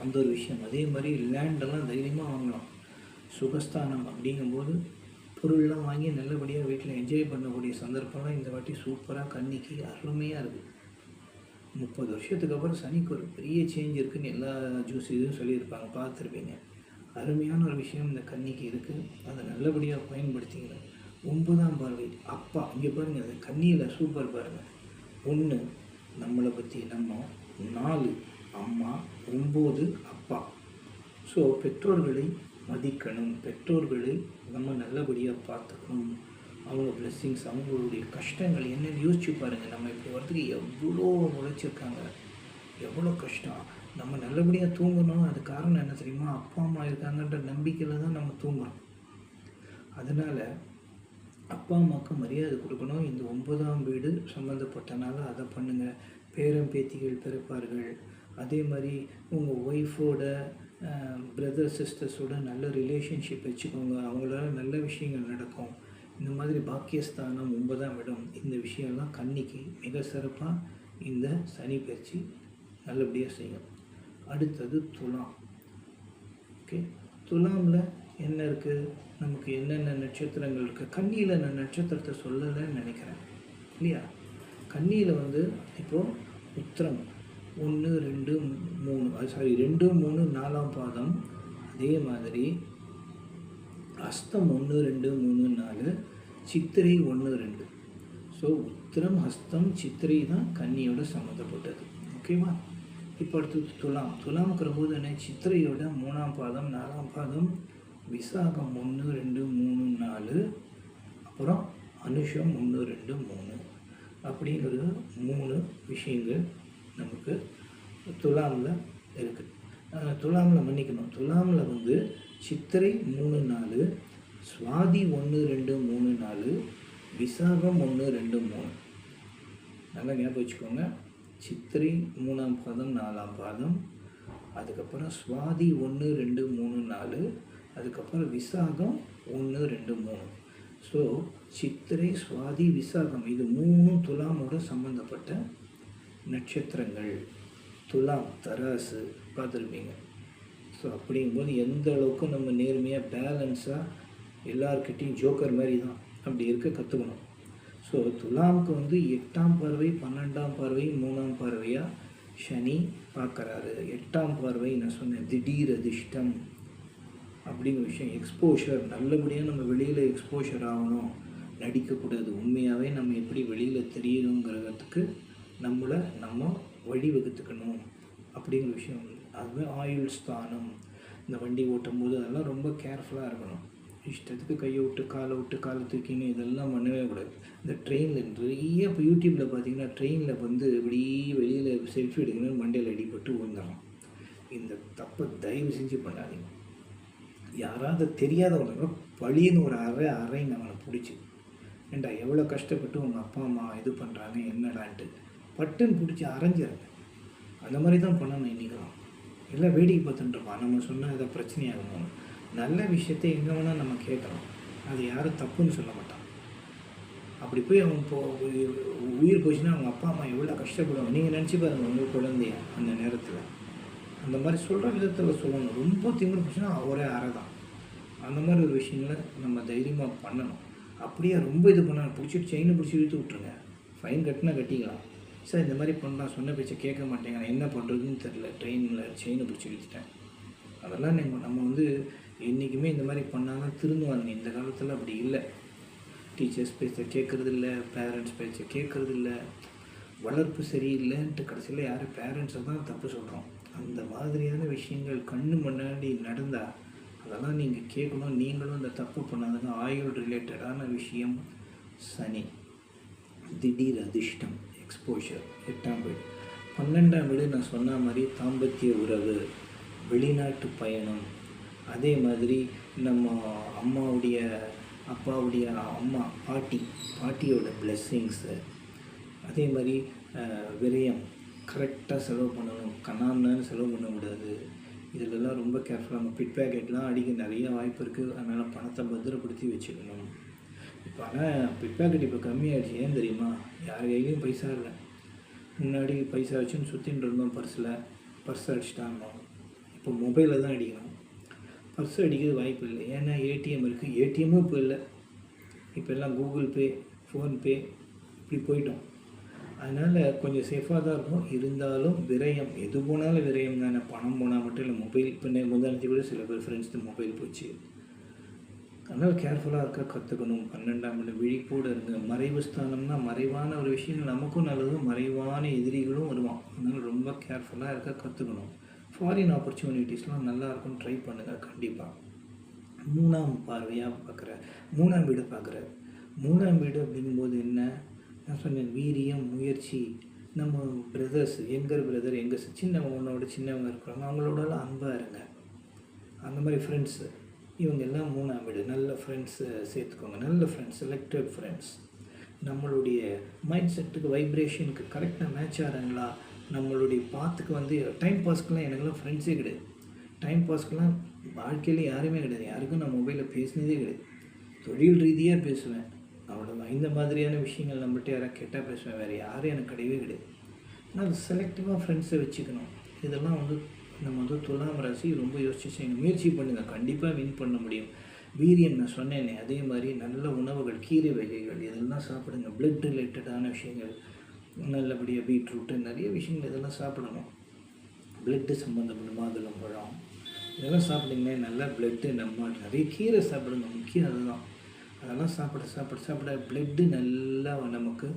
அந்த ஒரு விஷயம். அதே மாதிரி லேண்டெல்லாம் தைரியமாக வாங்கலாம். சுகஸ்தானம் அப்படிங்கும்போது பொருள்லாம் வாங்கி நல்லபடியாக வீட்டில் என்ஜாய் பண்ணக்கூடிய சந்தர்ப்பம்லாம் இந்த வாட்டி சூப்பராக கன்னிக்கு அருமையாக இருக்குது. 30 வருஷத்துக்கு அப்புறம் சனிக்கு ஒரு பெரிய சேஞ்ச் இருக்குதுன்னு எல்லா இதுவும் சொல்லியிருப்பாங்க, பார்த்துருப்பீங்க. அருமையான ஒரு விஷயம் இந்த கன்னிக்கு இருக்குது. அதை நல்லபடியாக பயன்படுத்திக்கணும். 9ஆம் பார்வை அப்பா. இங்கே பாருங்கள், அது கன்னியில் சூப்பர் பாருங்கள். 1 நம்மளை பற்றி, நம்ம 4 அம்மா, 9 அப்பா. ஸோ பெற்றோர்களை மதிக்கணும், பெற்றோர்களை நம்ம நல்லபடியாக பார்த்துக்கணும். அவங்க பிளெஸ்ஸிங்ஸ், அவங்களுடைய கஷ்டங்கள் என்னென்னு யோசிச்சு பாருங்கள். நம்ம இப்படி வரதுக்கு எவ்வளோ உழைச்சிருக்காங்க, எவ்வளோ கஷ்டம். நம்ம நல்லபடியாக தூங்கணும். அது காரணம் என்ன தெரியுமா? அப்பா அம்மா இருக்காங்கன்ற நம்பிக்கையில் தான் நம்ம தூங்குறோம். அதனால் அப்பா அம்மாவுக்கு மரியாதை கொடுக்கணும். இந்த 9ஆம் வீடு சம்மந்தப்பட்டனால அதை பண்ணுங்கள். பேரன் பேத்திகள் பிறப்பார்கள். அதே மாதிரி உங்கள் ஒய்ஃபோட பிரதர் சிஸ்டர்ஸோட நல்ல ரிலேஷன்ஷிப் வச்சுக்கோங்க. அவங்களால நல்ல விஷயங்கள் நடக்கும். இந்த மாதிரி பாக்கியஸ்தானம் 9ஆம் இடம், இந்த விஷயம்லாம் கன்னிக்கு மிக சிறப்பாக இந்த சனி பயிற்சி நல்லபடியாக செய்யும். அடுத்தது துலாம். ஓகே, துலாமில் என்ன இருக்குது? நமக்கு என்னென்ன நட்சத்திரங்கள் இருக்குது? கன்னியில் நான் நட்சத்திரத்தை சொல்லலைன்னு நினைக்கிறேன் இல்லையா? கன்னியில் இப்போது உத்திரம் 1, 2, 3 2, 3, 4ஆம் பாதம். அதே மாதிரி ஹஸ்தம் 1, 2, 3, 4, சித்திரை 1, 2. ஸோ உத்திரம், ஹஸ்தம், சித்திரை தான் கன்னியோட சம்மந்தப்பட்டது. ஓகேவா? இப்போ அடுத்தது துலாம்ங்கிற போது என்ன? சித்திரையோட 3ஆம் பாதம், 4ஆம் பாதம், விசாகம் 1, 2, 3, 4, அப்புறம் அனுஷம் 1, 2, 3 அப்படிங்கிறது 3 விஷயங்கள் நமக்கு துலாமில் இருக்குது. துலாமில் மன்னிக்கணும், துலாமில் சித்திரை 3, 4, சுவாதி 1, 2, 3, 4, விசாகம் 1, 2, 3 நல்லா ஞாபகம் வச்சுக்கோங்க. சித்திரை 3ஆம் பாதம் 4ஆம் பாதம், அதுக்கப்புறம் சுவாதி 1, 2, 3, 4, அதுக்கப்புறம் விசாகம் 1, 2, 3. ஸோ சித்திரை, சுவாதி, விசாகம் இது 3 துலாமோட சம்மந்தப்பட்ட நட்சத்திரங்கள். துலாம் தராசு பார்த்துருப்பீங்க. ஸோ அப்படிங்கும்போது எந்த அளவுக்கு நம்ம நேர்மையாக பேலன்ஸாக எல்லார்கிட்டையும் ஜோக்கர் மாதிரி தான் அப்படி இருக்க கற்றுக்கணும். ஸோ துலாமுக்கு வந்து 8ஆம் பார்வை, 12ஆம் பார்வை, 3ஆம் பார்வையாக சனி பார்க்குறாரு. 8ஆம் பார்வை நான் சொன்னேன் திடீர் அதிர்ஷ்டம் அப்படிங்கிற விஷயம். எக்ஸ்போஷர், நல்லபடியாக நம்ம வெளியில் எக்ஸ்போஷர் ஆகணும், நடிக்கக்கூடாது, உண்மையாகவே நம்ம எப்படி வெளியில் தெரியணுங்கிறதுக்கு நம்மளை நம்ம வழிவகுத்துக்கணும் அப்படிங்கிற விஷயம். அதுவே ஆயுள் ஸ்தானம். இந்த வண்டி ஓட்டும் போது அதெல்லாம் ரொம்ப கேர்ஃபுல்லாக இருக்கணும். இஷ்டத்துக்கு கையை விட்டு காலை தூக்கின்னு இதெல்லாம் பண்ணவே கூடாது. இந்த ட்ரெயினில் நிறைய இப்போ யூடியூப்பில் பார்த்தீங்கன்னா ட்ரெயினில் வந்து இப்படி வெளியில் செல்ஃபி எடுக்கணும்னு மண்டையில் அடிபட்டு விழுந்துடும். இந்த தப்பை தயவு செஞ்சு பண்ணாதீங்க. யாராவது தெரியாதவங்க பழின்னு ஒரு அறைன்னு அவனை பிடிச்சி, ஏண்டா எவ்வளோ கஷ்டப்பட்டு உங்கள் அப்பா அம்மா இது பண்ணுறாங்க என்னடான்ட்டு பட்டுன்னு பிடிச்சி அரைஞ்சிருங்க. அந்த மாதிரி தான் பண்ணணும். இன்றைக்கெல்லாம் எல்லாம் வேடிக்கை பார்த்துட்டுருப்பான். நம்ம சொன்னால் எதாவது பிரச்சனையாகணும். நல்ல விஷயத்தை எங்கே வேணால் நம்ம கேட்கலாம். அது யாரும் தப்புன்னு சொல்ல மாட்டான். அப்படி போய் அவன் உயிர் போச்சுன்னா அவங்க அப்பா அம்மா எவ்வளோ கஷ்டப்படுவாங்க. நீங்கள் நினச்சி பாருங்கள் உங்கள் குழந்தைய அந்த நேரத்தில். அந்த மாதிரி சொல்கிற விதத்தில் சொல்லணும். ரொம்ப திமிரு போச்சுன்னா ஒரே அறை தான். அந்த மாதிரி ஒரு விஷயங்களை நம்ம தைரியமாக பண்ணணும். அப்படியே ரொம்ப இது பண்ண பிடிச்சிட்டு செயினை பிடிச்சி இழுத்து விட்ருங்க. ஃபைன் கட்டினா கட்டிக்கலாம். சார் இந்த மாதிரி பண்ணலாம், சொன்ன பேச்சை கேட்க மாட்டேங்க, நான் என்ன பண்ணுறதுன்னு தெரில, ட்ரெயினில் செயினை பிடிச்சி இழுத்துட்டேன். அதெல்லாம் நம்ம வந்து என்றைக்குமே இந்த மாதிரி பண்ணாலும் திருந்துவாங்க. இந்த காலத்தில் அப்படி இல்லை. டீச்சர்ஸ் பேச்சை கேட்குறது இல்லை, பேரண்ட்ஸ் பேச்சை கேட்குறது இல்லை, வளர்ப்பு சரியில்லைன்ட்டு கடைசியில் யாரும் பேரண்ட்ஸை தான் தப்பு சொல்கிறோம். அந்த மாதிரியான விஷயங்கள் கண்ணு முன்னாடி நடந்தால் அதெல்லாம் நீங்கள் கேட்கணும். நீங்களும் இந்த தப்பு பண்ணாதுங்க. ஆயுள் ரிலேட்டடான விஷயம் சனி, திடீர் அதிர்ஷ்டம், எக்ஸ்போஷர் 8ஆம் வீடு. 12ஆம் வீடு நான் சொன்ன மாதிரி தாம்பத்திய உறவு, வெளிநாட்டு பயணம், அதே மாதிரி நம்ம அம்மாவுடைய அப்பாவுடைய அம்மா பாட்டியோட பிளெஸ்ஸிங்ஸு, அதே மாதிரி விரயம் கரெக்டாக செலவு பண்ணணும், கண்ணான்னு செலவு பண்ணக்கூடாது. இதிலெல்லாம் ரொம்ப கேர்ஃபுல்லாக நம்ம பிட் பேக்கெட்லாம் அடிக்க நிறைய வாய்ப்பு இருக்குது. அதனால் பணத்தை பத்திரப்படுத்தி வச்சுக்கணும். இப்போ ஆனால் பிட் பேக்கெட் இப்போ கம்மியாகிடுச்சு. ஏன் தெரியுமா? யார் கையிலையும் பைசா இல்லை. முன்னாடி பைசா வச்சுன்னு சுற்றின்னு இருந்தோம். பர்ஸ் அடிச்சிட்டாங்க. இப்போ மொபைலில் தான் அடிக்கணும். பர்ஸ் அடிக்கிறது வாய்ப்பு இல்லை. ஏன்னா ஏடிஎம் இருக்குது. ஏடிஎம்மும் இப்போ இல்லை. இப்போ எல்லாம் கூகுள் பே, ஃபோன்பே இப்படி போயிட்டோம். அதனால் கொஞ்சம் சேஃபாக தான் இருக்கும். இருந்தாலும் விரயம், எது போனாலும் விரயம் தானே. பணம் போனால் மட்டும் இல்லை. மொபைல் இப்போ முதலத்தி கூட சில பேர் ஃப்ரெண்ட்ஸ்க்கு மொபைல் போச்சு. அதனால் கேர்ஃபுல்லாக இருக்க கற்றுக்கணும். 12ஆம் வீடு விழிப்போடு இருங்க. மறைவு ஸ்தானம்னா மறைவான ஒரு விஷயங்கள் நமக்கும் நல்லது, மறைவான எதிரிகளும் வருவான். அதனால் ரொம்ப கேர்ஃபுல்லாக இருக்க கற்றுக்கணும். ஃபாரின் ஆப்பர்ச்சுனிட்டிஸ்லாம் நல்லாயிருக்கும், ட்ரை பண்ணுங்கள் கண்டிப்பாக. 3ஆம் பார்வையாக பார்க்குற 3ஆம் வீடு பார்க்குற 3ஆம் வீடு அப்படிங்கும்போது என்ன நான் சொன்னேன், வீரியம், முயற்சி. நம்ம பிரதர்ஸ், எங்கர் பிரதர், எங்கள் சின்னவங்களோட சின்னவங்க இருக்கிறாங்க, அவங்களோடலாம் அன்பாக இருங்க. அந்த மாதிரி ஃப்ரெண்ட்ஸு இவங்க எல்லாம் 3ஆம் வீடு. நல்ல ஃப்ரெண்ட்ஸை சேர்த்துக்கோங்க. நல்ல ஃப்ரெண்ட்ஸ், செலக்டட் ஃப்ரெண்ட்ஸ். நம்மளுடைய மைண்ட் செட்டுக்கு, வைப்ரேஷனுக்கு கரெக்டாக மேட்ச் ஆகிறாங்களா? நம்மளுடைய பாத்துக்கு வந்து டைம் பாஸ்க்கெலாம் எனக்கெல்லாம் ஃப்ரெண்ட்ஸே கிடையாது. டைம் பாஸ்க்கெலாம் வாழ்க்கையில் யாருமே கிடையாது. யாருக்கும் நான் மொபைலில் பேசினதே கிடையாது. தொழில் ரீதியாக பேசுவேன், அவ்வளோதான். இந்த மாதிரியான விஷயங்கள் நம்மகிட்ட யாராவது கேட்டால் பேசுவேன். வேறு யாரும் எனக்கு கிடையவே கிடையாது. ஆனால் செலக்டிவாக ஃப்ரெண்ட்ஸை வச்சுக்கணும். இதெல்லாம் வந்து நம்ம வந்து துலாம் ராசி ரொம்ப யோசிச்சு செய்யணும். முயற்சி பண்ணுங்கள், கண்டிப்பாக வின் பண்ண முடியும். வீரியம் நான் சொன்னேனே, அதே மாதிரி நல்ல உணவுகள், கீரை வகைகள் இதெல்லாம் சாப்பிடுங்க. பிளட் ரிலேட்டடான விஷயங்கள் நல்லபடியாக, பீட்ரூட்டு நிறைய விஷயங்கள் இதெல்லாம் சாப்பிடணும். பிளட்டு சம்மந்தப்பட்ட மாதுளம்பழம் இதெல்லாம் சாப்பிடுங்க. நல்லா பிளட்டு, நம்ம நிறைய கீரை சாப்பிடுங்க. முக்கியம் அதுதான். அதெல்லாம் சாப்பிட பிளட்டு நல்லா நமக்கு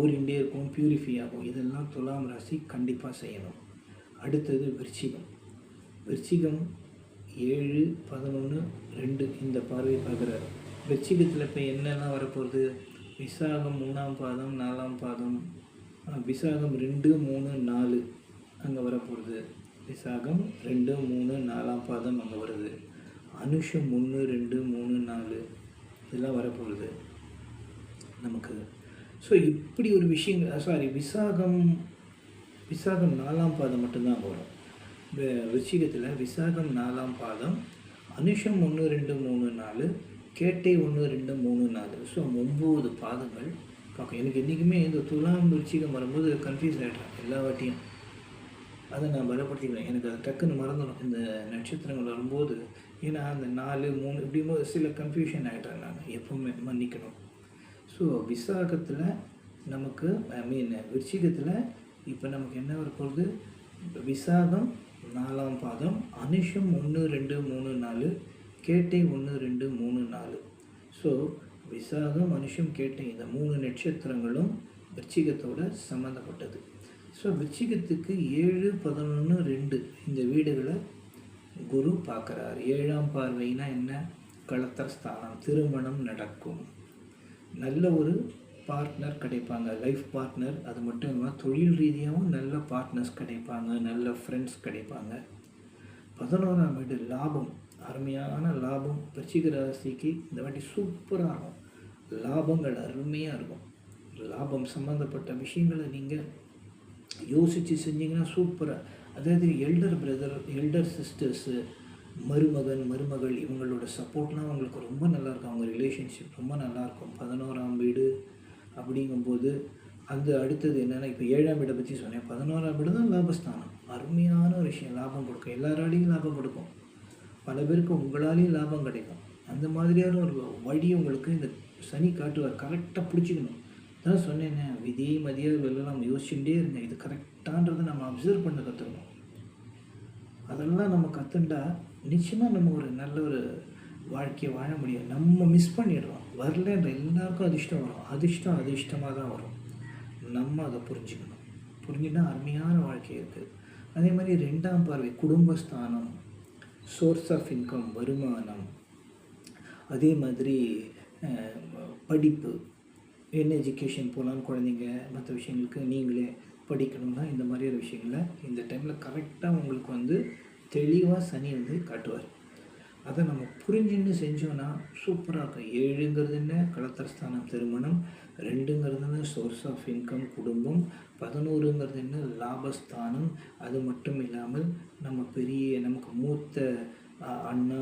ஊறிண்டே இருக்கும், பியூரிஃபை ஆகும். இதெல்லாம் துலாம் ராசி கண்டிப்பாக செய்யணும். அடுத்தது விருச்சிகம். 7, 11, 2 இந்த பார்வை பார்க்குறாரு. விருச்சிகத்தில் இப்போ என்னெல்லாம் வரப்போகுது? விசாகம் 3ஆம் பாதம், 4ஆம் பாதம், விசாகம் 2, 3, 4 அங்கே வரப்போகுது. விசாகம் 2, 3, 4ஆம் பாதம் அங்கே வருது. அனுஷம் 1, 2, 3, 4 இதெல்லாம் வரப்போகுது. நமக்கு. ஸோ இப்படி ஒரு விஷயங்கள் விசாகம் விசாகம் 4ஆம் பாதம் மட்டும்தான் வரும். விருச்சிகத்தில் விசாகம் 4ஆம் பாதம், அனுஷம் 1, 2, 3, 4, கேட்டை 1, 2, 3, 4. ஸோ 9 பாதங்கள் பார்க்கும். எனக்கு என்றைக்குமே இந்த துலாம் விருச்சிகம் வரும்போது கன்ஃபியூஸ் ஆகிடுறேன் எல்லா வாட்டியும். அதை நான் பலப்படுத்திக்கிறேன். எனக்கு அது டக்குன்னு மறந்துடும் இந்த நட்சத்திரங்கள் வரும்போது. ஏன்னா அந்த 4, 3 இப்படிங்கும்போது சில கன்ஃபியூஷன் ஆகிடுறேன் நான். எப்பவுமே மன்னிக்கணும். ஸோ விசாகத்தில் நமக்கு விருச்சிகத்தில் இப்போ நமக்கு என்ன வரப்போகுது? விசாகம் 4ஆம் பாதம், அனுஷம் 1, 2, 3, 4, கேட்டை 1, 2, 3, 4. ஸோ விசாகம், அனுஷம், கேட்டை இந்த 3 நட்சத்திரங்களும் விருச்சிகத்தோட சம்மந்தப்பட்டது. ஸோ விருச்சிகத்துக்கு 7, 11, 2 இந்த வீடுகளை குரு பார்க்குறார். 7ஆம் பார்வைனா என்ன? களத்திரஸ்தானம், திருமணம் நடக்கும். நல்ல ஒரு பார்ட்னர் கிடைப்பாங்க, லைஃப் பார்ட்னர். அது மட்டும் இல்லாமல் தொழில் ரீதியாகவும் நல்ல பார்ட்னர்ஸ் கிடைப்பாங்க, நல்ல ஃப்ரெண்ட்ஸ் கிடைப்பாங்க. 11ஆம் வீடு லாபம், அருமையான லாபம். விருச்சிக ராசிக்கு இந்த வாட்டி சூப்பராக இருக்கும். லாபங்கள் அருமையாக இருக்கும். லாபம் சம்மந்தப்பட்ட விஷயங்களை நீங்கள் யோசித்து செஞ்சிங்கன்னா சூப்பராக. அதாவது எல்டர் பிரதர், எல்டர் சிஸ்டர்ஸு, மருமகன், மருமகள் இவங்களோட சப்போர்ட்லாம் அவங்களுக்கு ரொம்ப நல்லாயிருக்கும். அவங்க ரிலேஷன்ஷிப் ரொம்ப நல்லாயிருக்கும். 11ஆம் வீடு அப்படிங்கும்போது அந்த அடுத்தது என்னென்னா, இப்போ 7ஆம் வீடை பற்றி சொன்னேன். 11ஆம் வீடு தான் லாபஸ்தானம். அருமையான ஒரு விஷயம். லாபம் கொடுக்கும், எல்லாராலையும் லாபம் கொடுக்கும். பல பேருக்கு உங்களாலேயும் லாபம் கிடைக்கும். அந்த மாதிரியான ஒரு வழி உங்களுக்கு இந்த சனி காட்டுவார். கரெக்டாக பிடிச்சிக்கணும். தான் சொன்னேன்னே, விதி மதியாக வெள்ளலாம் யோசிச்சுட்டே இருங்க. இது கரெக்டான்றதை நம்ம அப்சர்வ் பண்ண கற்றுக்கணும். அதெல்லாம் நம்ம கற்றுண்டா நிச்சயமாக நம்ம ஒரு நல்ல ஒரு வாழ்க்கையை வாழ முடியும். நம்ம மிஸ் பண்ணிடுறோம். வரலன்ற எல்லாருக்கும் அதிர்ஷ்டம் வரும். அதிர்ஷ்டமாக தான் வரும். நம்ம அதை புரிஞ்சுக்கணும். புரிஞ்சுன்னா அருமையான வாழ்க்கை இருக்குது. அதே மாதிரி 2ஆம் பார்வை குடும்பஸ்தானம், சோர்ஸ் ஆஃப் இன்கம், வருமானம். அதே மாதிரி படிப்பு, என்ன எஜுகேஷன் போகலான்னு குழந்தைங்க, மற்ற விஷயங்களுக்கு நீங்களே படிக்கணும்னா இந்த மாதிரியான விஷயங்களை இந்த டைமில் கரெக்டாக உங்களுக்கு தெளிவாக சனி காட்டுவார். அதை நம்ம புரிஞ்சுன்னு செஞ்சோன்னா சூப்பராக இருக்கும். 7ங்கிறது என்ன? களத்திரஸ்தானம், திருமணம். 2ங்கிறது என்ன? சோர்ஸ் ஆஃப் இன்கம், குடும்பம். 11ங்கிறது என்ன? லாபஸ்தானம். அது மட்டும் இல்லாமல் நமக்கு மூத்த அண்ணா,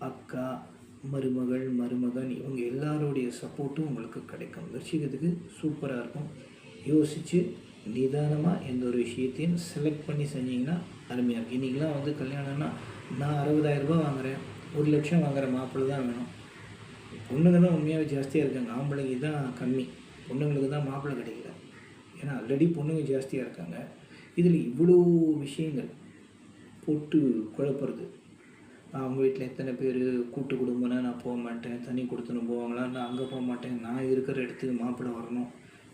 அக்கா, மருமகள், மருமகன் இவங்க எல்லாருடைய சப்போர்ட்டும் உங்களுக்கு கிடைக்கும். விருச்சிகத்துக்கு சூப்பராக இருக்கும். யோசித்து நிதானமாக எந்த ஒரு விஷயத்தையும் செலக்ட் பண்ணி செஞ்சிங்கன்னா அருமையாக இருக்கும். இன்றைக்கெலாம் கல்யாணம்னா நான் 60,000 ரூபா வாங்குகிறேன், 1 லட்சம் வாங்குகிற மாப்பிள்ளை தான் வேணும். பொண்ணுங்க தான் உண்மையாகவே ஜாஸ்தியாக இருக்காங்க. ஆம்பளைங்க தான் கம்மி. பொண்ணுங்களுக்கு தான் மாப்பிள்ளை கிடைக்கல. ஏன்னா ஆல்ரெடி பொண்ணுங்க ஜாஸ்தியாக இருக்காங்க. இதில் இவ்வளோ விஷயங்கள் போட்டு குழப்புறது. அவங்க வீட்டில் எத்தனை பேர் கூட்டு குடும்பம்னா நான் போக மாட்டேன், தனி கொடுத்துன்னு போவாங்களா, நான் அங்கே போக மாட்டேன், நான் இருக்கிற இடத்துக்கு மாப்பிள்ளை வரணும்.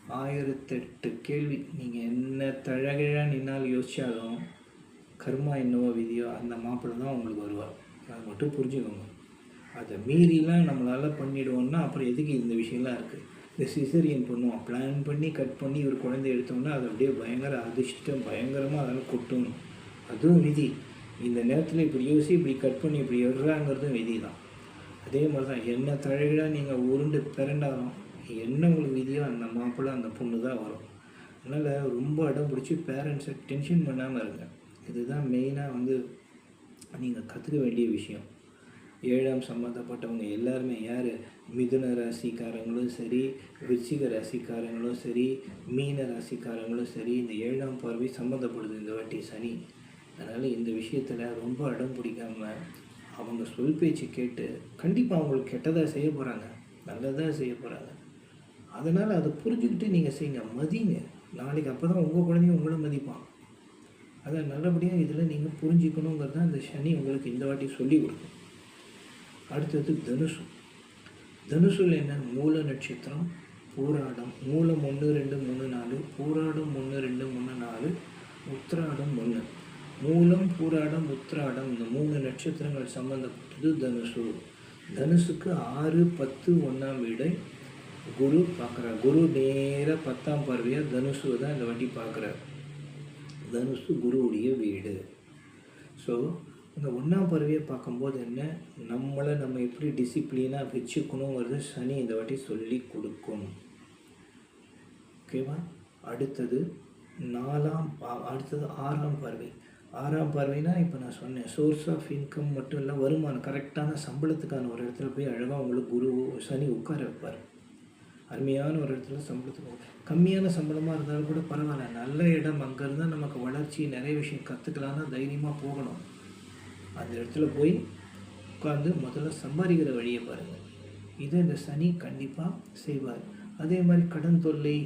1008 கேள்வி. நீங்கள் என்ன தழகிழாக நின்னால் யோசித்தாலும் கர்மா என்னவோ விதியோ அந்த மாப்பிள்ளை தான் உங்களுக்கு வருவார். அதை மட்டும் புரிஞ்சுக்கோங்க. அதை மீறிலாம் நம்மளால் பண்ணிவிடுவோம்னா அப்புறம் எதுக்கு இந்த விஷயம்லாம் இருக்குது? இந்த சிசரியன் பண்ணுவோம், பிளான் பண்ணி கட் பண்ணி ஒரு குழந்தை எடுத்தோம்னா அது அப்படியே பயங்கர அதிர்ஷ்டம், பயங்கரமாக அதெல்லாம் கொட்டணும். அதுவும் விதி. இந்த நேரத்தில் இப்படி யோசி, இப்படி கட் பண்ணி இப்படி எடுறாங்கிறதும் விதி தான். அதே மாதிரி தான் என்ன தழகிழாக நீங்கள் உருண்டு பிறண்டாலும் என்ன உங்களுக்கு விதியோ அந்த மாப்பிள்ளை அந்த பொண்ணு தான் வரும். அதனால் ரொம்ப இடம் பிடிச்சி பேரண்ட்ஸை டென்ஷன் பண்ணாமல் இருங்க. இதுதான் மெயினாக நீங்கள் கற்றுக்க வேண்டிய விஷயம். 7ஆம் சம்மந்தப்பட்டவங்க எல்லாருமே யார்? மிதுன ராசிக்காரங்களும் சரி, விருச்சிக ராசிக்காரங்களும் சரி, மீன ராசிக்காரங்களும் சரி, இந்த 7ஆம் பார்வை சம்மந்தப்படுது இந்த வாட்டி சனி. அதனால் இந்த விஷயத்தில் ரொம்ப இடம் பிடிக்காமல் அவங்க சொல் பேச்சு கேட்டு கண்டிப்பாக அவங்களுக்கு கெட்டதாக செய்ய போகிறாங்க, நல்லதாக செய்ய போகிறாங்க. அதனால் அதை புரிஞ்சுக்கிட்டு நீங்கள் செய்யுங்க, மதிங்க. நாளைக்கு அப்போ தான் உங்கள் குழந்தைங்க உங்களை மதிப்பான். அதை நல்லபடியாக இதில் நீங்கள் புரிஞ்சுக்கணுங்கிறது தான் இந்த சனி உங்களுக்கு இந்த வாட்டி சொல்லி கொடுக்கும். அடுத்தது தனுசு. தனுசுல என்ன? மூல நட்சத்திரம், பூராடம். மூலம் 1, 2, 3, 4, பூராடம் 1, 2, 3, 4, உத்திராடம் 1. மூலம், பூராடம், உத்திராடம் இந்த 3 நட்சத்திரங்கள் சம்பந்தப்பட்டது தனுசு. தனுசுக்கு 6, 10, 1ஆம் வீடை குரு பார்க்குறார். குரு நேராக 10ஆம் பார்வையாக தனுசுவை தான் இந்த வாட்டி பார்க்குறார். தனுசு குருவுடைய வீடு. ஸோ இந்த 1ஆம் பார்வையை பார்க்கும்போது என்ன? நம்ம எப்படி டிசிப்ளினாக வச்சுக்கணுங்கிறது சனி இந்த வாட்டி சொல்லி கொடுக்கும். ஓகேவா? அடுத்தது அடுத்தது 6ஆம் பார்வை. 6ஆம் பார்வைனா இப்போ நான் சொன்னேன் சோர்ஸ் ஆஃப் இன்கம் மட்டும் இல்லை, வருமானம். கரெக்டான சம்பளத்துக்கான ஒரு இடத்துல போய் அழகாக உங்களுக்கு குரு சனி உட்கார வைப்பார். அருமையான ஒரு இடத்துல சம்பளத்துக்கு கம்மியான சம்பளமாக இருந்தாலும் கூட பரவாயில்ல, நல்ல இடம், அங்கே இருந்தால் நமக்கு வளர்ச்சி, நிறைய விஷயம் கற்றுக்கலான்னா தைரியமாக போகணும். அந்த இடத்துல போய் உட்காந்து முதல்ல சம்பாதிக்கிற வழியை பாருங்கள். இதை இந்த சனி கண்டிப்பாக செய்வார். அதே மாதிரி கடன் தொல்லை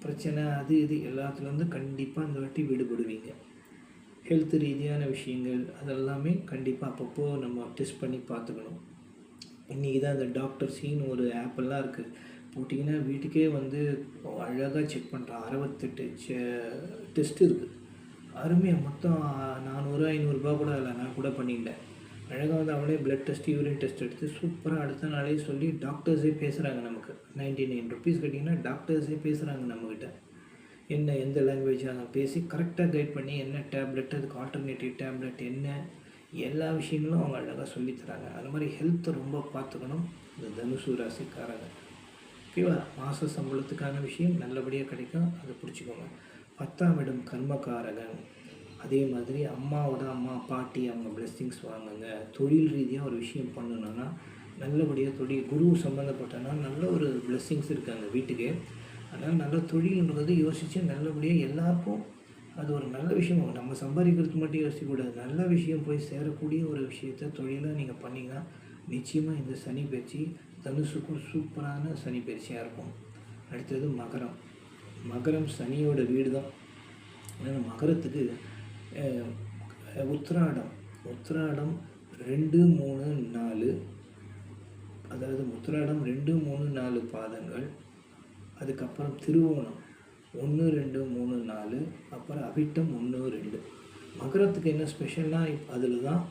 பிரச்சனை அது இது எல்லாத்துலேருந்து கண்டிப்பாக இந்த வாட்டி விடுபடுவீங்க. ஹெல்த் ரீதியான விஷயங்கள் அதெல்லாமே கண்டிப்பாக அப்பப்போ நம்ம டெஸ்ட் பண்ணி பார்த்துக்கணும். இன்றைக்கி தான் இந்த டாக்டர் சீன்னு ஒரு ஆப்பெல்லாம் இருக்குது, போட்டிங்கன்னா வீட்டுக்கே வந்து அழகாக செக் பண்ணுறான். 68 டெஸ்ட் இருக்குது. அருமையாக மொத்தம் 400-500 கூட இல்லை, நான் கூட பண்ணிட்டேன். அழகாக வந்து அவளே பிளட் டெஸ்ட், யூரின் டெஸ்ட் எடுத்து சூப்பராக அடுத்த நாளே சொல்லி டாக்டர்ஸே பேசுகிறாங்க. நமக்கு 99 ருபீஸ் கட்டிங்கன்னா டாக்டர்ஸே பேசுகிறாங்க நம்மக்கிட்ட. என்ன எந்த லாங்குவேஜாக நான் பேசி கரெக்டாக கைட் பண்ணி என்ன டேப்லெட், அதுக்கு ஆல்டர்னேட்டிவ் டேப்லெட் என்ன, எல்லா விஷயங்களும் அவங்க அழகாக சொல்லித்தராங்க. அது மாதிரி ஹெல்த்தை ரொம்ப பார்த்துக்கணும் இந்த தனுசு ராசிக்காரங்க. ஓகேவா? மாத சம்பளத்துக்கான விஷயம் நல்லபடியாக கிடைக்கும், அதை பிடிச்சிக்கோங்க. 10ஆம் இடம் கர்மகாரகன். அதே மாதிரி அம்மாவோட அம்மா பாட்டி அவங்க பிளெஸ்ஸிங்ஸ் வாங்குங்க. தொழில் ரீதியாக ஒரு விஷயம் பண்ணணுன்னா நல்லபடியாக தொழில் குரு சம்மந்தப்பட்டனா நல்ல ஒரு பிளெஸ்ஸிங்ஸ் இருக்குது அந்த வீட்டுக்கு. அதனால் நல்ல தொழில்ன்றது யோசித்து நல்லபடியாக எல்லாருக்கும் அது ஒரு நல்ல விஷயம். நம்ம சம்பாதிக்கிறதுக்கு மட்டும் யோசிக்கக்கூடாது, நல்ல விஷயம் போய் சேரக்கூடிய ஒரு விஷயத்த தொழிலாக நீங்கள் பண்ணிங்கன்னா நிச்சயமாக இந்த சனி பயிற்சி தனுசுக்கும் சூப்பரான சனி பயிற்சியாக இருக்கும். அடுத்தது மகரம். மகரம் சனியோட வீடு தான். ஆனால் மகரத்துக்கு உத்திராடம் 2, 3, 4, அதாவது உத்திராடம் 2, 3, 4 பாதங்கள். அதுக்கப்புறம் திருவோணம் 1, 2, 3, 4, அப்புறம் அவிட்டம் 1, 2. மகரத்துக்கு என்ன ஸ்பெஷல்னால் அதில் தான்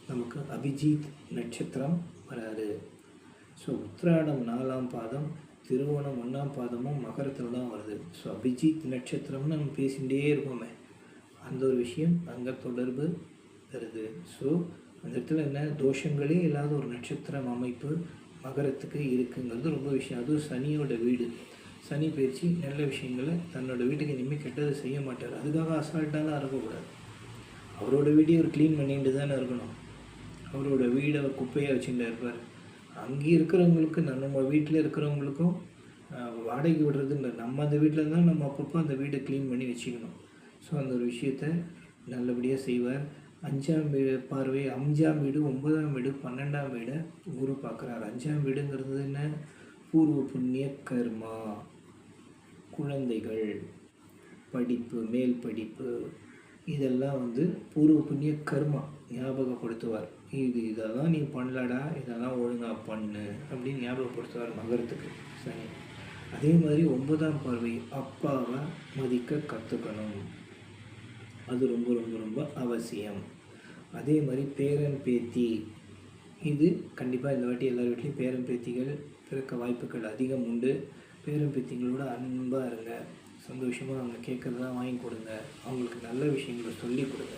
நமக்கு அபிஜித் நட்சத்திரம் வராது. ஸோ உத்திராடம் 4ஆம் பாதம், திருவோணம் 1ஆம் பாதமும் மகரத்தில் தான் வருது. ஸோ அபிஜித் நட்சத்திரம்னு நம்ம பேசிகிட்டே இருக்கோமே, அந்த ஒரு விஷயம் அங்கே தொடர்பு தருது. ஸோ அந்த இடத்துல என்ன தோஷங்களே இல்லாத ஒரு நட்சத்திரம் அமைப்பு மகரத்துக்கு இருக்குங்கிறது ரொம்ப விஷயம். அதுவும் சனியோட வீடு. சனி பயிற்சி நல்ல விஷயங்களை தன்னோட வீட்டுக்கு இனிமேல் கெட்டதை செய்ய மாட்டார். அதுக்காக அசால்ட்டாலாம் இருக்கக்கூடாது. அவரோட வீடையே ஒரு க்ளீன் பண்ணிட்டு தானே இருக்கணும். அவரோட வீடை அவர் குப்பையாக வச்சுட்டு இருப்பார். அங்கே இருக்கிறவங்களுக்கு நம்ம வீட்டில் இருக்கிறவங்களுக்கும் வாடகை விடுறதுன்ற நம்ம அந்த வீட்டில் தான் நம்ம அப்பப்போ அந்த வீடை க்ளீன் பண்ணி வச்சுக்கணும். ஸோ அந்த ஒரு விஷயத்தை நல்லபடியாக செய்வார். 5ஆம் பார்வை 5ஆம் வீடு, 9ஆம் வீடு, 12ஆம் வீடை குரு பார்க்குறாரு. 5ஆம் வீடுங்கிறது என்ன? பூர்வ புண்ணிய கர்மா, குழந்தைகள், படிப்பு, மேல் படிப்பு, இதெல்லாம் வந்து பூர்வ புண்ணிய கர்மா ஞாபகப்படுத்துவார். இதெல்லாம் நீ பண்ணலடா, இதெல்லாம் ஒழுங்காக பண்ணு அப்படின்னு ஞாபகப்படுத்துவார் மகரத்துக்கு சனி. அதே மாதிரி 9ஆம் பார்வை அப்பாவை மதிக்க கற்றுக்கணும், அது ரொம்ப ரொம்ப ரொம்ப அவசியம். அதே மாதிரி பேரன் பேத்தி, இது கண்டிப்பாக இந்த வாட்டி எல்லார் வீட்லேயும் பேரன் பேத்திகள் பிறக்க வாய்ப்புகள் அதிகம் உண்டு. பேரன் பேத்திங்களோட அன்பாக இருங்க, சந்தோஷமாக அவங்க கேட்குறதெல்லாம் வாங்கி கொடுங்க, அவங்களுக்கு நல்ல விஷயங்களை சொல்லி கொடுங்க.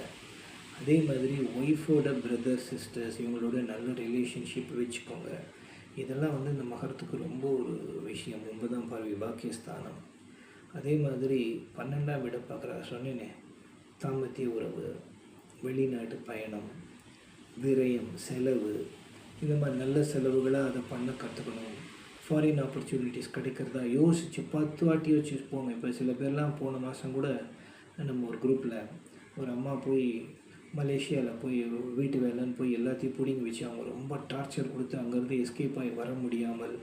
அதே மாதிரி ஒய்ஃபோட பிரதர் சிஸ்டர்ஸ் இவங்களோட நல்ல ரிலேஷன்ஷிப் வச்சுக்கோங்க. இதெல்லாம் வந்து இந்த மகரத்துக்கு ரொம்ப ஒரு விஷயம். 9ஆம் பார்வை பாக்கியஸ்தானம். அதே மாதிரி 12ஆம் இடம் பார்க்குற சொன்னேனே, தாம்பத்திய உறவு, வெளிநாட்டு பயணம், விரயம், செலவு, இந்த மாதிரி நல்ல செலவுகளாக அதை பண்ண கற்றுக்கணும். ஃபாரின் ஆப்பர்ச்சுனிட்டிஸ் கிடைக்கிறதா யோசித்து 10 வாட்டி யோசிச்சு போங்க. இப்போ சில பேர்லாம் போன மாதம் கூட நம்ம ஒரு குரூப்பில் ஒரு அம்மா போய் மலேசியாவில் போய் வீட்டு வேலைன்னு போய் எல்லாத்தையும் பிடிங்கி வச்சு அவங்க ரொம்ப டார்ச்சர் கொடுத்து அங்கேருந்து எஸ்கேப் ஆகி வர முடியாமல்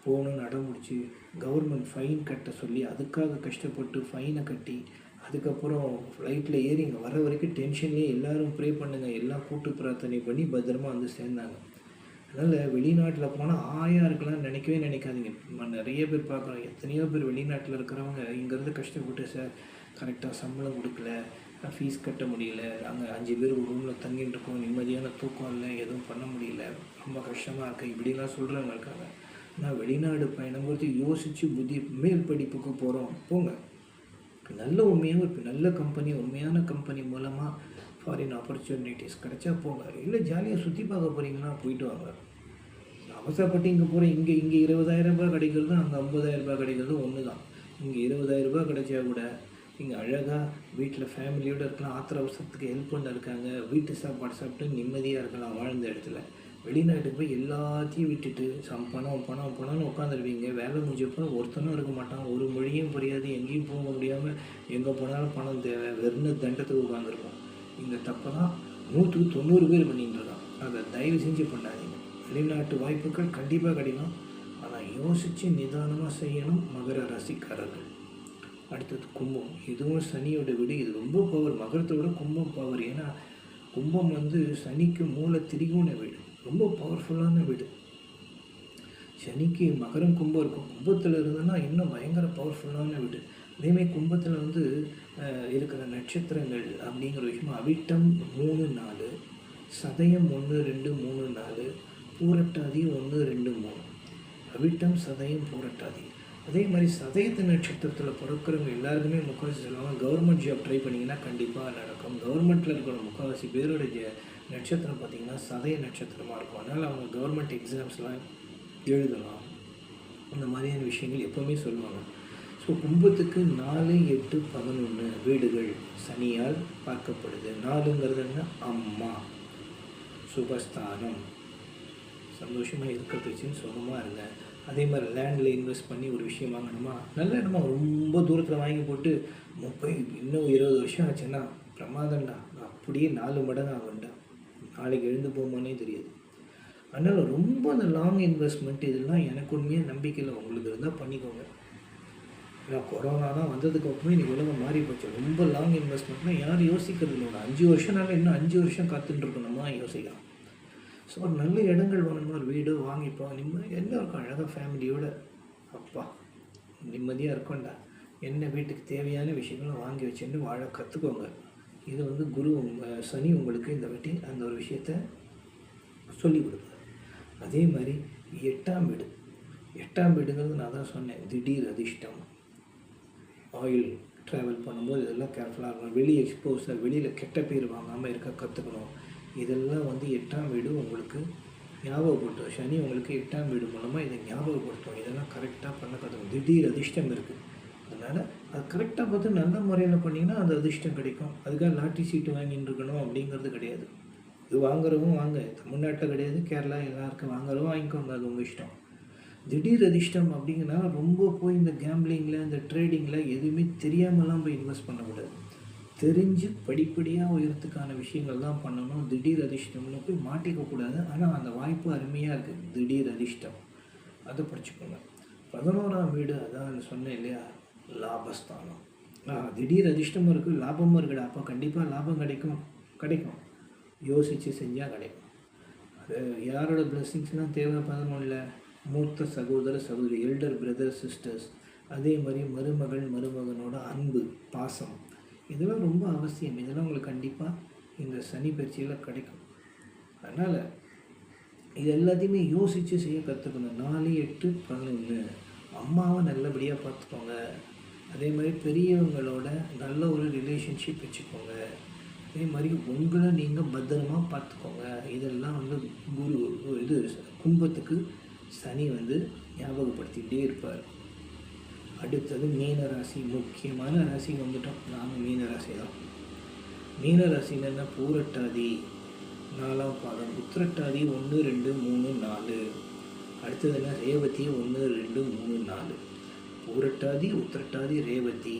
போகணுன்னு அடம்பிடிச்சி கவர்மெண்ட் ஃபைன் கட்ட சொல்லி அதுக்காக கஷ்டப்பட்டு ஃபைனை கட்டி அதுக்கப்புறம் ஃப்ளைட்டில் ஏறி இங்கே வர வரைக்கும் டென்ஷன்லேயே எல்லோரும் ப்ரே பண்ணுங்கள், எல்லாம் கூட்டு பிரார்த்தனை பண்ணி பத்திரமா வந்து சேர்ந்தாங்க. அதனால் வெளிநாட்டில் போனால் ஆயா இருக்கலாம்னு நினைக்கவே நினைக்காதீங்க. நிறைய பேர் பார்க்குறோம், எத்தனையோ பேர் வெளிநாட்டில் இருக்கிறவங்க இங்கேருந்து கஷ்டப்பட்டு சார் கரெக்டாக சம்பளம் கொடுக்கல, ஃபீஸ் கட்ட முடியல, அங்கே 5 பேர் ஒரு ரூமில் தங்கிட்டு இருக்கோம், நிம்மதியான தூக்கம் இல்லை, எதுவும் பண்ண முடியல, ரொம்ப கஷ்டமாக இருக்குது, இப்படிலாம் சொல்கிறவங்க இருக்காங்க. ஆனால் வெளிநாடு பயணம் குறித்து யோசித்து புத்தி மேல் படிப்புக்கு போகிறோம், போங்க. நல்ல உண்மையாக ஒரு நல்ல கம்பெனி, உண்மையான கம்பெனி மூலமாக ஃபாரின் ஆப்பர்ச்சுனிட்டிஸ் கிடைச்சா போங்க. இல்லை ஜாலியாக சுற்றி பார்க்க போகிறீங்கன்னா போயிட்டு வாங்க. அவசரப்பட்டு இங்கே போகிறேன், இங்கே 20,000 ரூபாய் கிடைக்கிறதும் அங்கே 50,000 ரூபாய் கிடைக்கிறதும் ஒன்று தான். இங்கே 20,000 ரூபாய் கிடைச்சா கூட இங்கே அழகாக வீட்டில் ஃபேமிலியோடு இருக்கலாம், ஆத்திர அவசரத்துக்கு ஹெல்ப் பண்ண இருக்காங்க, வீட்டு சாப்பாடு சாப்பிட்டு நிம்மதியாக இருக்கலாம் வாழ்ந்த இடத்துல. வெளிநாட்டுக்கு போய் எல்லாத்தையும் விட்டுட்டு பணம் பணம் பணம்னு உட்காந்துருவீங்க. வேலை முடிஞ்சப்போ ஒருத்தனும் இருக்க மாட்டான், ஒரு மொழியும் புரியாது, எங்கேயும் போக முடியாமல் எங்கே போனாலும் பணம் தேவை, வெறும் தண்டத்துக்கு உட்காந்துருக்கோம். இந்த தப்பை தான் 100க்கு 90 பேர் பண்ணிட்டு இருக்கான். அதை தயவு செஞ்சு பண்ணாதீங்க. வெளிநாட்டு வாய்ப்புகள் கண்டிப்பாக கிடைக்கும், ஆனால் யோசித்து நிதானமாக செய்யணும் மகர ராசிக்காரர்கள். அடுத்தது கும்பம். இதுவும் சனியோட வீடு. இது ரொம்ப பவர். மகரத்தோட கும்பம் பவர். ஏன்னா கும்பம் சனிக்கு மூல திரிகோண வீடு, ரொம்ப பவர்ஃபுல்லான வீடு. சனிக்கு மகரம் கும்பம் இருக்கும், கும்பத்தில் இருந்ததுன்னா இன்னும் பயங்கர பவர்ஃபுல்லான வீடு. அதேமாதிரி கும்பத்தில் இருக்கிற நட்சத்திரங்கள் அப்படிங்கிற விஷயம் அவிட்டம் 3 4, சதயம் 1 2 3 4, பூரட்டாதி 1 2 3. அவிட்டம், சதயம், பூரட்டாதி. அதே மாதிரி சதயத்து நட்சத்திரத்தில் பிறக்கிறவங்க எல்லாருக்குமே முக்கால்வாசி சொல்லுவாங்க, கவர்மெண்ட் ஜாப் ட்ரை பண்ணிங்கன்னா கண்டிப்பாக நடக்கும். கவர்மெண்ட்டில் இருக்கிற முக்கால்வாசி பேரோட நட்சத்திரம் பார்த்திங்கன்னா சதய நட்சத்திரமாக இருக்கும். அதனால் அவங்க கவர்மெண்ட் எக்ஸாம்ஸ்லாம் எழுதலாம். அந்த மாதிரியான விஷயங்கள் எப்போவுமே சொல்லுவாங்க. ஸோ கும்பத்துக்கு 4 8 11 வீடுகள் சனியால் பார்க்கப்படுது. 4ங்கிறது என்ன? அம்மா, சுபஸ்தானம், சந்தோஷமாக இருக்கிறதுச்சின்னு சுகமாக இருங்க. அதே மாதிரி லேண்டில் இன்வெஸ்ட் பண்ணி ஒரு விஷயம் வாங்கணுமா, நல்ல இடமா ரொம்ப தூரத்தில் வாங்கி போட்டு 30 இன்னும் 20 வருஷம் ஆச்சுன்னா பிரமாதம்டா, அப்படியே 4 மடங்கு ஆகும்டா, நாளைக்கு எழுந்து போகுமானே தெரியாது. அதனால் ரொம்ப அந்த லாங் இன்வெஸ்ட்மெண்ட் இதெல்லாம் எனக்கு உண்மையாக நம்பிக்கையில் உங்களுக்கு இருந்தால் பண்ணிக்கோங்க. ஏன்னா கொரோனாலாம் வந்ததுக்கு அப்புறமே இன்றைக்கி உலகம் மாறி போச்சு. ரொம்ப லாங் இன்வெஸ்ட்மெண்ட்னால் யாரும் யோசிக்கிறது இல்லை. ஒரு 5 வருஷம்னால இன்னும் 5 வருஷம் காத்துட்டுருக்கணுமா யோசிக்கலாம். ஸோ ஒரு நல்ல இடங்கள் வேணுமா, ஒரு வீடோ வாங்கிப்போம், என்ன இருக்கும் அழகாக ஃபேமிலியோடு, அப்பா நிம்மதியாக இருக்கும்டா, என்ன வீட்டுக்கு தேவையான விஷயங்களை வாங்கி வச்சுட்டு வாழ கற்றுக்கோங்க. இது குரு சனி உங்களுக்கு இந்த வாட்டி அந்த ஒரு விஷயத்த சொல்லி கொடுக்குது. அதே மாதிரி 8ஆம் வீடு. 8ஆம் வீடுங்கிறது நான் தான் சொன்னேன், திடீர் அதிர்ஷ்டம். ஆயில் ட்ராவல் பண்ணும்போது இதெல்லாம் கேர்ஃபுல்லாக இருக்கணும். வெளியே எக்ஸ்போஸாக வெளியில் கெட்ட பேர் வாங்காமல் இருக்க கற்றுக்கணும். இதெல்லாம் 8ஆம் வீடு உங்களுக்கு ஞாபகப்படுத்தும். சனி உங்களுக்கு 8ஆம் வீடு மூலமாக இதை ஞாபகப்படுத்தும். இதெல்லாம் கரெக்டாக பண்ண கற்றுக்கணும். திடீர் அதிர்ஷ்டம் இருக்குது, அதனால் அது கரெக்டாக பார்த்து நல்ல முறையில் பண்ணிங்கன்னா அந்த அதிர்ஷ்டம் கிடைக்கும். அதுக்காக லாட்டரி சீட்டு வாங்கின்னு இருக்கணும் அப்படிங்கிறது கிடையாது. இது வாங்குறவும் வாங்க, தமிழ்நாட்டில் கிடையாது, கேரளா எல்லாருக்கும் வாங்குறவும் வாங்கிக்கோங்க, அது உங்கள் இஷ்டம். திடீர் அதிர்ஷ்டம் அப்படிங்கிறனால ரொம்ப போய் இந்த கேம்பிளிங்கில் இந்த ட்ரேடிங்கில் எதுவுமே தெரியாமலாம் போய் இன்வெஸ்ட் பண்ணக்கூடாது. தெரிஞ்சு படிப்படியாக உயரத்துக்கான விஷயங்கள் தான் பண்ணணும். திடீர் அதிர்ஷ்டம்னு போய் மாட்டிக்கக்கூடாது. ஆனால் அந்த வாய்ப்பு அருமையாக இருக்குது, திடீர் அதிர்ஷ்டம், அதை படிச்சுக்கோங்க. 11ஆம் வீடு, அதான் சொன்னேன் இல்லையா, லாபஸ்தானம். திடீர் அதிர்ஷ்டமும் இருக்குது, லாபமும் இருக்குடா, அப்போ கண்டிப்பாக லாபம் கிடைக்கும். யோசித்து செஞ்சால் கிடைக்கும். அது யாரோட பிளெஸ்ஸிங்ஸ்லாம் தேவை 11ல், மூத்த சகோதர சகோதரி, எல்டர் பிரதர் சிஸ்டர்ஸ், அதே மாதிரி மருமகள் மருமகனோட அன்பு பாசம், இதெல்லாம் ரொம்ப அவசியம். இதெல்லாம் உங்களுக்கு கண்டிப்பாக இந்த சனி பயிற்சியில் கிடைக்கும். அதனால் இது எல்லாத்தையுமே யோசித்து செய்ய கற்றுக்கணும். 4 8 11 அம்மாவை நல்லபடியாக பார்த்துக்கோங்க. அதே மாதிரி பெரியவங்களோட நல்ல ஒரு ரிலேஷன்ஷிப் வச்சுக்கோங்க. அதே மாதிரி உங்களை நீங்கள் பத்திரமாக பார்த்துக்கோங்க. இதெல்லாம் குரு இது கும்பத்துக்கு சனி ஞாபகப்படுத்திகிட்டே இருப்பார். அடுத்தது மீன ராசி, முக்கியமான ராசி வந்துட்டோம். நானும் மீன ராசி தான். மீன ராசியில் என்ன, பூரட்டாதி 4ஆம் பாதம், உத்திரட்டாதி 1 2 3 4, அடுத்தது என்ன, ரேவதி 1 2 3 4. பூரட்டாதி, உத்திரட்டாதி, ரேவதி,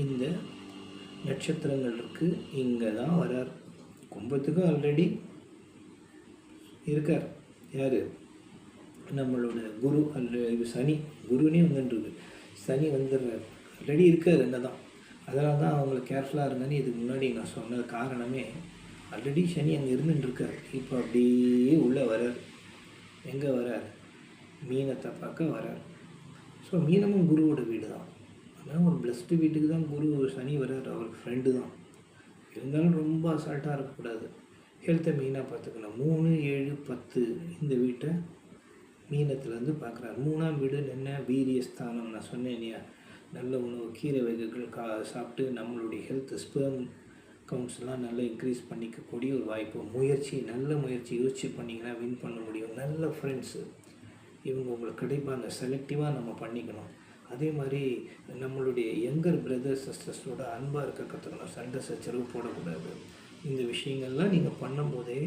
இந்த நட்சத்திரங்கள் இருக்குது. இங்கே தான் வரார். கும்பத்துக்கு ஆல்ரெடி இருக்கார். யார், நம்மளோட குரு. இது சனி, குருனே வந்துட்டுருக்கு. சனி வந்துடுறார், ஆல்ரெடி இருக்கார். என்ன தான், அதனால தான் அவங்கள கேர்ஃபுல்லாக இருங்கன்னு இதுக்கு முன்னாடி நான் சொன்ன காரணமே. ஆல்ரெடி சனி அங்கே இருந்துட்டுருக்கார். இப்போ அப்படியே உள்ளே வரார். எங்கே வரார், மீனத்தை பார்க்க வரார். ஸோ மீனமும் குருவோட வீடு தான். அதனால் ஒரு பிளஸ்டு வீட்டுக்கு தான் குரு சனி வரார். அவருக்கு ஃப்ரெண்டு தான். இருந்தாலும் ரொம்ப அசால்ட்டாக இருக்கக்கூடாது. ஹெல்த்தை மெயினாக பார்த்துக்கணும். 3 7 10 இந்த வீட்டை மீனத்துலேருந்து பார்க்குறாரு. 3ஆம் வீடு என்ன, வீரியஸ்தானம். நான் சொன்னேன் இல்லையா, நல்ல உணவு, கீரை வகைகள் சாப்பிட்டு நம்மளுடைய ஹெல்த், ஸ்பெர்ம் கவுண்ட்ஸ்லாம் நல்லா இன்க்ரீஸ் பண்ணிக்கக்கூடிய ஒரு வாய்ப்பு. முயற்சி, நல்ல முயற்சி யோசிச்சு பண்ணிங்கன்னா வின் பண்ண முடியும். நல்ல ஃப்ரெண்ட்ஸு இவங்க உங்களுக்கு கிடைப்பாங்க. செலக்டிவாக நம்ம பண்ணிக்கணும். அதே மாதிரி நம்மளுடைய யங்கர் பிரதர்ஸ் சிஸ்டர்ஸோட அன்பாக இருக்க கற்றுக்கணும். சண்டை சச்சரவு போடக்கூடாது. இந்த விஷயங்கள்லாம் நீங்கள் பண்ணும்போதே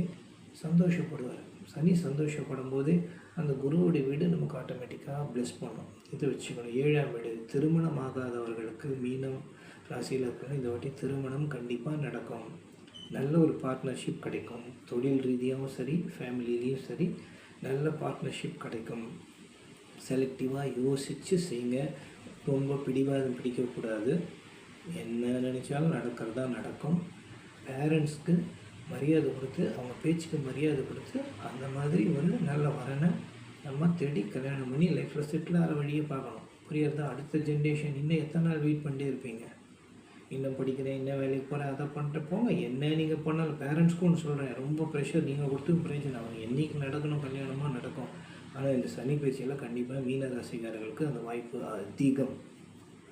சந்தோஷப்படுவார். சனி சந்தோஷப்படும் போதே அந்த குருவுடைய வீடு நமக்கு ஆட்டோமேட்டிக்காக ப்ளெஸ் பண்ணும். இதை வச்சுக்கணும். 7ஆம் வீடு திருமணம் ஆகாதவர்களுக்கு மீனம் ராசியில் இருக்கணும். இந்த வாட்டி திருமணம் கண்டிப்பாக நடக்கும். நல்ல ஒரு பார்ட்னர்ஷிப் கிடைக்கும். தொழில் ரீதியாகவும் சரி, ஃபேமிலியிலையும் சரி நல்ல பார்ட்னர்ஷிப் கிடைக்கும். செலக்டிவாக யோசித்து செய்யுங்க. ரொம்ப பிடிவாதம் பிடிக்கக்கூடாது. என்ன நினச்சாலும் நடக்கிறதா நடக்கும். பேரண்ட்ஸ்க்கு மரியாதை கொடுத்து, அவங்க பேச்சுக்கு மரியாதை கொடுத்து, அந்த மாதிரி ஒரு நல்ல வரனை நம்ம தேடி கல்யாணம் பண்ணி லைஃப்பில் செட்டில் ஆகிற வழியை பார்க்கணும். புரியுறதா? அடுத்த ஜென்ரேஷன் இன்னும் எத்தனை நாள் வெயிட் பண்ணிட்டே இருப்பீங்க? இன்னும் படிக்கிறேன், இன்னும் வேலைக்கு போகிறேன், அதை பண்ணிட்டு போங்க. என்ன நீங்கள் பண்ணாலும் பேரண்ட்ஸ்க்கும் ஒன்று சொல்கிறேன், ரொம்ப ப்ரெஷர் நீங்கள் கொடுத்து பிரயோஜனம். அவங்க என்றைக்கு நடக்கணும் கல்யாணமாக நடக்கும். ஆனால் இந்த சனி பயிற்சியெல்லாம் கண்டிப்பாக மீன ராசிக்காரர்களுக்கு அந்த வாய்ப்பு அதிகம்.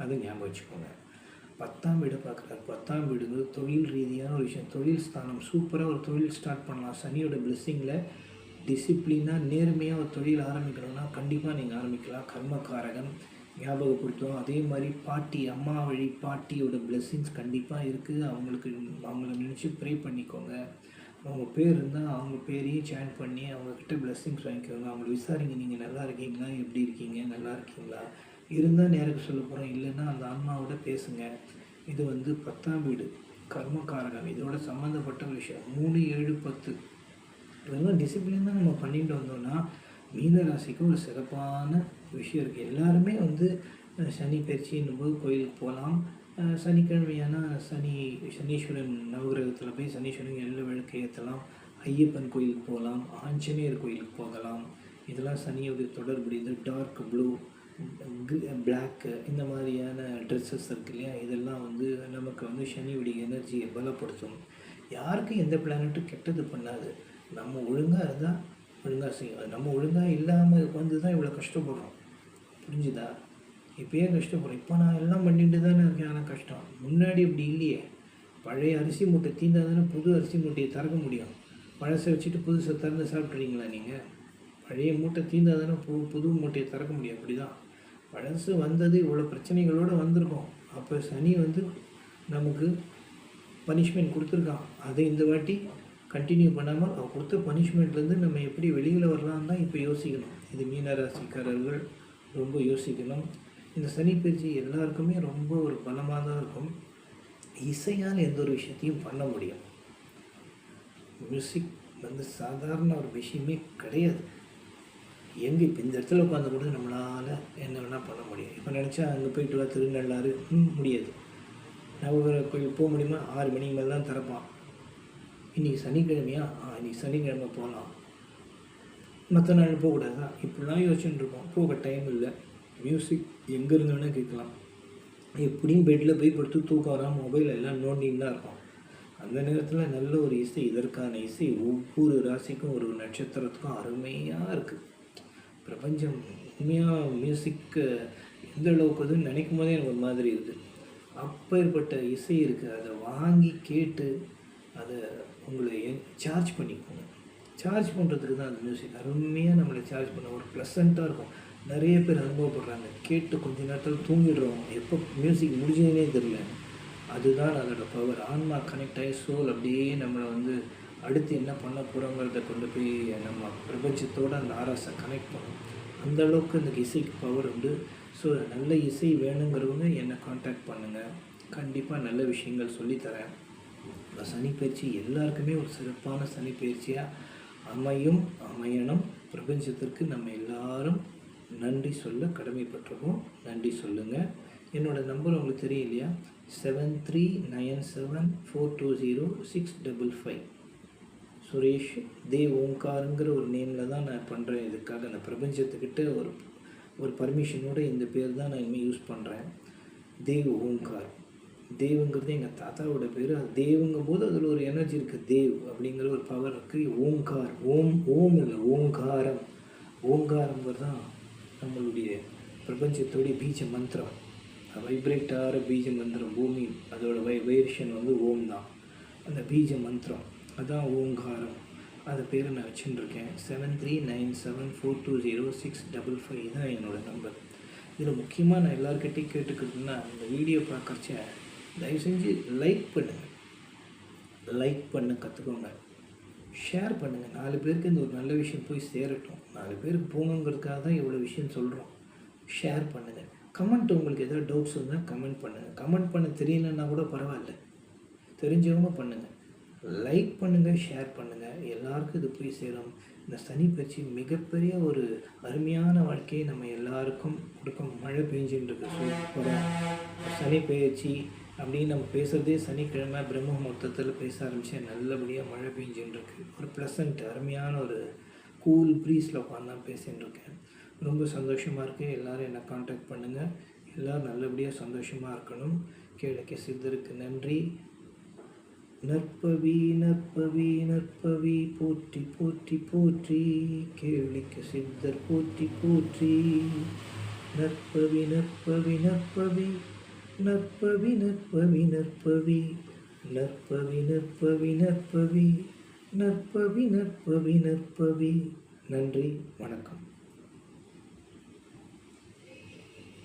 அதை ஞாபகம் வச்சுக்கோங்க. 10ஆம் வீடு பார்க்குறாரு. 10ஆம் வீடுங்கிறது தொழில் ரீதியான ஒரு விஷயம். தொழில் ஸ்தானம். சூப்பராக ஒரு தொழில் ஸ்டார்ட் பண்ணலாம். சனியோட பிளெஸ்ஸிங்கில் டிசிப்ளினாக நேர்மையாக ஒரு தொழில் ஆரம்பிக்கணும்னா கண்டிப்பாக நீங்கள் ஆரம்பிக்கலாம். கர்மக்காரகன் ஞாபகப்படுத்தும். அதே மாதிரி பாட்டி, அம்மா வழி பாட்டியோட பிளெஸ்ஸிங்ஸ் கண்டிப்பாக இருக்குது. அவங்கள நினச்சி ப்ரே பண்ணிக்கோங்க. அவங்க பேர் இருந்தால் அவங்க பேரையும் சேன் பண்ணி அவங்கக்கிட்ட பிளெஸ்ஸிங்ஸ் வாங்கிக்கோங்க. அவங்கள விசாரிங்க, நீங்கள் நல்லா இருக்கீங்களா, எப்படி இருக்கீங்க, நல்லா இருக்கீங்களா, இருந்தால் நேருக்கு சொல்ல போகிறோம், இல்லைன்னா அந்த அம்மாவோட பேசுங்க. இது 10ஆம் வீடு கர்மக்காரகம். இதோட சம்மந்தப்பட்ட விஷயம் 3, 7, 10 இதெல்லாம் டிசிப்ளின் தான் நம்ம பண்ணிட்டு வந்தோம்னா மீன ராசிக்கு ஒரு சிறப்பான விஷயம் இருக்குது. எல்லாருமே சனி பயிற்சின்னும் போது கோயிலுக்கு போகலாம். சனிக்கிழமையான சனீஸ்வரன் நவகிரகத்தில் போய் சனீஸ்வரன் எள்ளு விளக்கு ஏற்றலாம். ஐயப்பன் கோயிலுக்கு போகலாம். ஆஞ்சநேயர் கோயிலுக்கு போகலாம். இதெல்லாம் சனியோடைய தொடர்புடையது. டார்க் ப்ளூ, பிளாக்கு இந்த மாதிரியான ட்ரெஸ்ஸஸ் இருக்கு இல்லையா, இதெல்லாம் நமக்கு சனியுடைய எனர்ஜியை பலப்படுத்தும். யாருக்கும் எந்த பிளானட்டும் கெட்டது பண்ணாது. நம்ம ஒழுங்காக இருந்தால் ஒழுங்காக செய்யும். நம்ம ஒழுங்காக இல்லாமல் தான் இவ்வளோ கஷ்டப்படுறோம். புரிஞ்சுதா? இப்போயே கஷ்டப்படுறோம். இப்போ நான் எல்லாம் பண்ணிட்டு தானே இருக்கேன். ஆனால் கஷ்டம். முன்னாடி இப்படி இல்லையே. பழைய அரிசி மூட்டை தீர்ந்தால் தானே புது அரிசி மூட்டையை திறக்க முடியும். பழசை வச்சுட்டு புதுசை திறந்து சாப்பிட்றீங்களா நீங்கள்? பழைய மூட்டை தீர்ந்தால் தானே புது மூட்டையை திறக்க முடியும். அப்படி தான் பழசு வந்தது இவ்வளோ பிரச்சனைகளோடு வந்திருக்கோம். அப்போ சனி நமக்கு பனிஷ்மெண்ட் கொடுத்துருக்கான். அதை இந்த வாட்டி கண்டினியூ பண்ணாமல் அவன் கொடுத்த பனிஷ்மெண்ட்லேருந்து நம்ம எப்படி வெளியில் வரலான்னு தான் இப்போ யோசிக்கணும். இது மீனராசிக்காரர்கள் ரொம்ப யோசிக்கணும். இந்த சனி பயிற்சி எல்லாருக்குமே ரொம்ப ஒரு பலமாக தான் இருக்கும். இசையால் எந்த ஒரு விஷயத்தையும் பண்ண முடியும். மியூசிக் சாதாரண ஒரு விஷயமே கிடையாது. எங்கே இப்போ இந்த இடத்துல உட்காந்து கூட நம்மளால் என்ன வேணால் பண்ண முடியும். இப்போ நினச்சா அங்கே போய்ட்டு வா திருநள்ளாறு முடியாது. நவகிரக கோயில் போக முடியுமா? 6 மணிக்கு மேலே தான் திறப்பான். இன்றைக்கி சனிக்கிழமையா? இன்றைக்கி சனிக்கிழமை போகலாம். மற்ற நாள் போகக்கூடாதா? இப்படிலாம் யோசிச்சுட்டு இருக்கோம். போக டைம் இல்லை. மியூசிக் எங்கேருந்து வேணால் கேட்கலாம். எப்படியும் பெட்டில் போய் படுத்து தூக்கம் வராமல் மொபைல் எல்லாம் நோண்டின்னு தான் இருக்கும். அந்த நேரத்தில் நல்ல ஒரு இசை, இதற்கான இசை ஒவ்வொரு ராசிக்கும் ஒரு நட்சத்திரத்துக்கும் அருமையாக இருக்குது. பிரபஞ்சம் உண்மையாக மியூசிக்கு எந்த அளவுக்கு நினைக்கும் போதே எனக்கு ஒரு மாதிரி இருக்குது. அப்பேற்பட்ட இசை இருக்குது. அதை வாங்கி கேட்டு அதை உங்களை சார்ஜ் பண்ணிக்கோங்க. சார்ஜ் பண்ணுறதுக்கு தான் அந்த மியூசிக் அருமையாக நம்மளை சார்ஜ் பண்ண ஒரு ப்ளசண்ட்டாக இருக்கும். நிறைய பேர் அனுபவப்படுறாங்க. கேட்டு கொஞ்ச நேரத்தில் தூங்கிடுறோம். எப்போ மியூசிக் முடிஞ்சதுன்னே தெரியல. அதுதான் அதோட பவர். ஆன்மா கனெக்ட் ஆகி சோல் அப்படியே நம்மளை அடுத்து என்ன பண்ண போகிறோங்கிறத கொண்டு போய் நம்ம பிரபஞ்சத்தோடு அந்த ஆராசை கனெக்ட் பண்ணும். அந்தளவுக்கு இந்த இசைக்கு பவர் உண்டு. ஸோ நல்ல இசை வேணுங்கிறவங்க என்னை காண்டாக்ட் பண்ணுங்கள். கண்டிப்பாக நல்ல விஷயங்கள் சொல்லித்தரேன். இந்த சனிப்பயிற்சி எல்லாருக்குமே ஒரு சிறப்பான சனிப்பயிற்சியாக அமையணும். பிரபஞ்சத்திற்கு நம்ம எல்லாரும் நன்றி சொல்ல கடமைப்பட்டிருக்கோம். நன்றி சொல்லுங்கள். என்னோடய நம்பர் உங்களுக்கு தெரியும் இல்லையா? 7397420655. சுரேஷ் தேவ் ஓங்காருங்கிற ஒரு நேமில் தான் நான் பண்ணுறேன். இதுக்காக அந்த பிரபஞ்சத்துக்கிட்ட ஒரு பர்மிஷனோடு இந்த பேர் தான் நான் இனிமேல் யூஸ் பண்ணுறேன். தேவ் ஓங்கார். தேவுங்கிறது எங்கள் தாத்தாவோட பேர். அது தேவுங்கும் போது அதில் ஒரு எனர்ஜி இருக்குது. தேவ் அப்படிங்கிற ஒரு பவர் இருக்குது. ஓங்கார், ஓம் இல்லை, ஓங்காரம். ஓங்காரங்கிறது தான் நம்மளுடைய பிரபஞ்சத்தோடைய பீஜ மந்திரம். வைப்ரேட் ஆகிற பீஜ மந்திரம். பூமி அதோட வைப்ரேஷன் ஓம் தான். அந்த பீஜ மந்திரம் அதுதான் ஓங்காரம். அது பேரை நான் வச்சுட்டுருக்கேன். 7397420655 தான் என்னோடய நம்பர். இதில் முக்கியமாக நான் எல்லாருக்கிட்டையும் கேட்டுக்கிறதுன்னா, இந்த வீடியோ பார்க்குறச்ச தயவு செஞ்சு லைக் பண்ணுங்கள். லைக் பண்ண கற்றுக்கோங்க. ஷேர் பண்ணுங்கள். 4 பேருக்கு இந்த ஒரு நல்ல விஷயம் போய் சேரட்டும். 4 பேருக்கு போகணுங்கிறதுக்காக தான் இவ்வளோ விஷயம் சொல்கிறோம். ஷேர் பண்ணுங்கள். கமெண்ட் உங்களுக்கு எதாவது டவுட்ஸ் இருந்தால் கமெண்ட் பண்ணுங்கள். கமெண்ட் பண்ண தெரியலன்னா கூட பரவாயில்ல, தெரிஞ்சவங்க பண்ணுங்கள். லைக் பண்ணுங்கள், ஷேர் பண்ணுங்கள். எல்லாருக்கும் இது போய் சேரும். இந்த சனி பயிற்சி மிகப்பெரிய ஒரு அருமையான வாழ்க்கையை நம்ம எல்லாருக்கும் கொடுக்கும். மழை பெஞ்சுட்டு இருக்கு சூப்பராக. சனி பயிற்சி அப்படின்னு நம்ம பேசுகிறதே சனிக்கிழமை பிரம்ம முகூர்த்தத்தில் பேச ஆரம்பித்தேன். நல்லபடியாக மழை பெஞ்சுட்டு இருக்கு. ஒரு ப்ளசண்ட் அருமையான ஒரு கூல் ப்ரீஸில் உட்காந்து தான் பேசிகிட்டு இருக்கேன். ரொம்ப சந்தோஷமாக இருக்குது. எல்லோரும் என்னை காண்டாக்ட் பண்ணுங்கள். எல்லோரும் நல்லபடியாக சந்தோஷமாக இருக்கணும். கேளிக்கை சித்தருக்கு நன்றி. நற்பவி நற்பவி நற்பவி போற்றி போற்றி போற்றி. கேளிக்கை சித்தர் போற்றி போற்றி. நற்பவி நற்பவி நற்பவி நற்பவி நற்பவி நற்பவி நற்பவி நற்பவி நற்பவி நற்பவி நற்பவி நற்பவி. நன்றி, வணக்கம்.